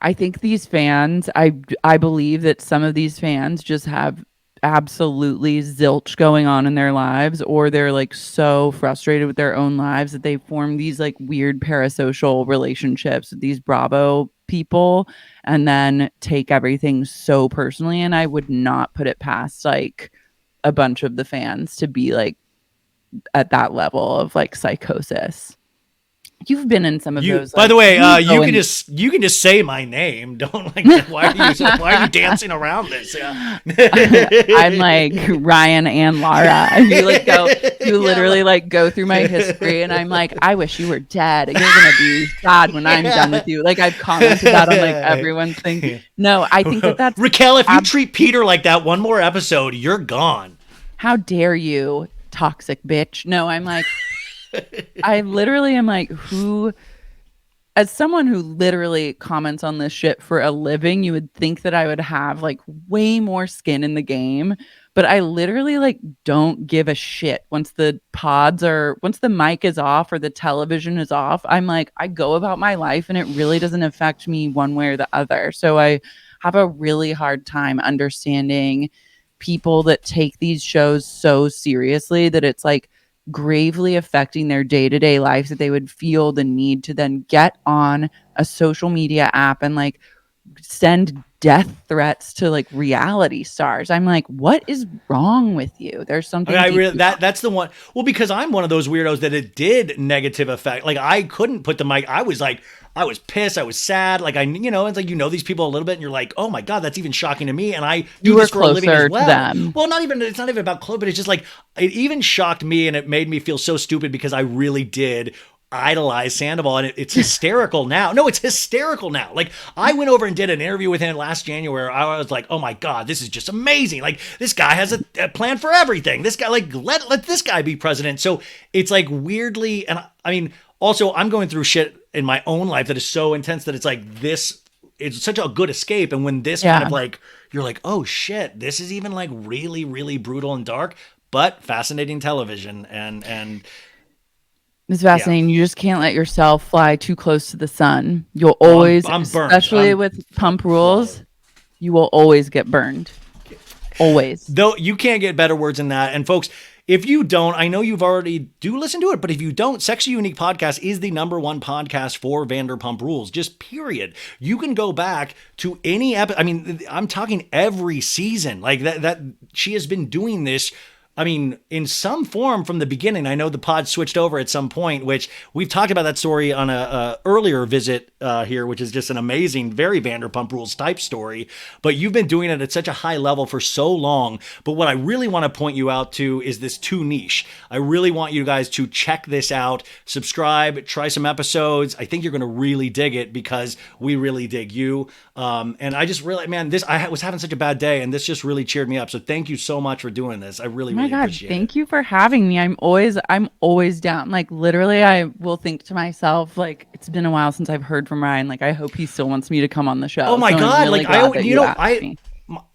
I think these fans, I believe that some of these fans just have absolutely zilch going on in their lives, or they're like so frustrated with their own lives that they form these like weird parasocial relationships with these Bravo people and then take everything so personally. And I would not put it past like a bunch of the fans to be like at that level of like psychosis. You've been in some of those. By the way, you can just say my name. Don't like. Why are you dancing around this? Yeah. I'm like Ryan and Lara. You literally like go through my history, and I'm like, I wish you were dead. You're gonna be sad when I'm done with you. Like, I've commented that on like everyone's thing. No, I think that's Raquel. If you treat Peter like that one more episode, you're gone. How dare you, toxic bitch? No, I'm like. I literally am like, as someone who literally comments on this shit for a living, you would think that I would have like way more skin in the game, but I literally like don't give a shit once the mic is off or the television is off. I'm like, I go about my life and it really doesn't affect me one way or the other. So I have a really hard time understanding people that take these shows so seriously that it's like gravely affecting their day-to-day life, that they would feel the need to then get on a social media app and like send death threats to like reality stars. I'm like, what is wrong with you? There's something. That's the one. Well, because I'm one of those weirdos that it did negative effect. Like, I couldn't put the mic. I was pissed. I was sad. Like, it's like, these people a little bit and you're like, oh my God, that's even shocking to me. And I do this for a living as well. Them. Well, it's not even about close, but it's just like, it even shocked me and it made me feel so stupid because I really did idolize Sandoval, and it's hysterical now. No, it's hysterical now. Like, I went over and did an interview with him last January. I was like, oh my God, this is just amazing. Like, this guy has a plan for everything. This guy, like, let this guy be president. So it's like weirdly, and I mean, also I'm going through shit in my own life that is so intense that it's like this, it's such a good escape. And when this kind of like, you're like, oh shit, this is even like really, really brutal and dark, but fascinating television. And it's fascinating. You just can't let yourself fly too close to the sun. You'll always, I'm burned. Especially with pump rules, you will always get burned. Always. Though you can't get better words than that. And folks, if you don't, I know you've already do listen to it, but if you don't, Sexy Unique Podcast is the #1 podcast for Vanderpump Rules, just period. You can go back to any episode. I mean, I'm talking every season like that she has been doing this I mean, in some form from the beginning. I know the pod switched over at some point, which we've talked about that story on a earlier visit here, which is just an amazing, very Vanderpump Rules type story. But you've been doing it at such a high level for so long. But what I really want to point you out to is this Too Niche. I really want you guys to check this out, subscribe, try some episodes. I think you're going to really dig it because we really dig you. And I just really, man, I was having such a bad day and this just really cheered me up. So thank you so much for doing this. I really, really appreciate it. Thank you for having me. I'm always down. Like literally I will think to myself, like, it's been a while since I've heard from Ryan. Like I hope he still wants me to come on the show. Oh my God. Really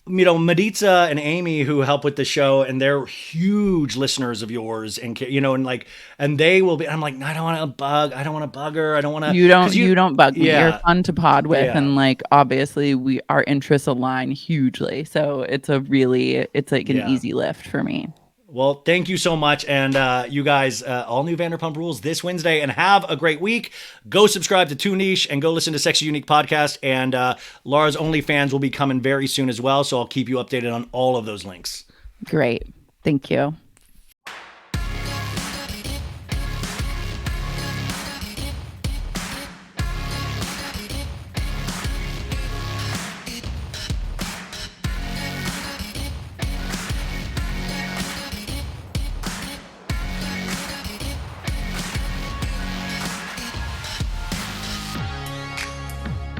Maritza and Amy who help with the show and they're huge listeners of yours and and they will be, I'm like, I don't want to bug her. I don't want to, you don't bug me. Yeah. You're fun to pod with. Yeah. And like, obviously our interests align hugely. So it's an easy lift for me. Well, thank you so much. And you guys, all new Vanderpump Rules this Wednesday, and have a great week. Go subscribe to Too Niche and go listen to Sexy Unique Podcast. And Lara's OnlyFans will be coming very soon as well. So I'll keep you updated on all of those links. Great. Thank you.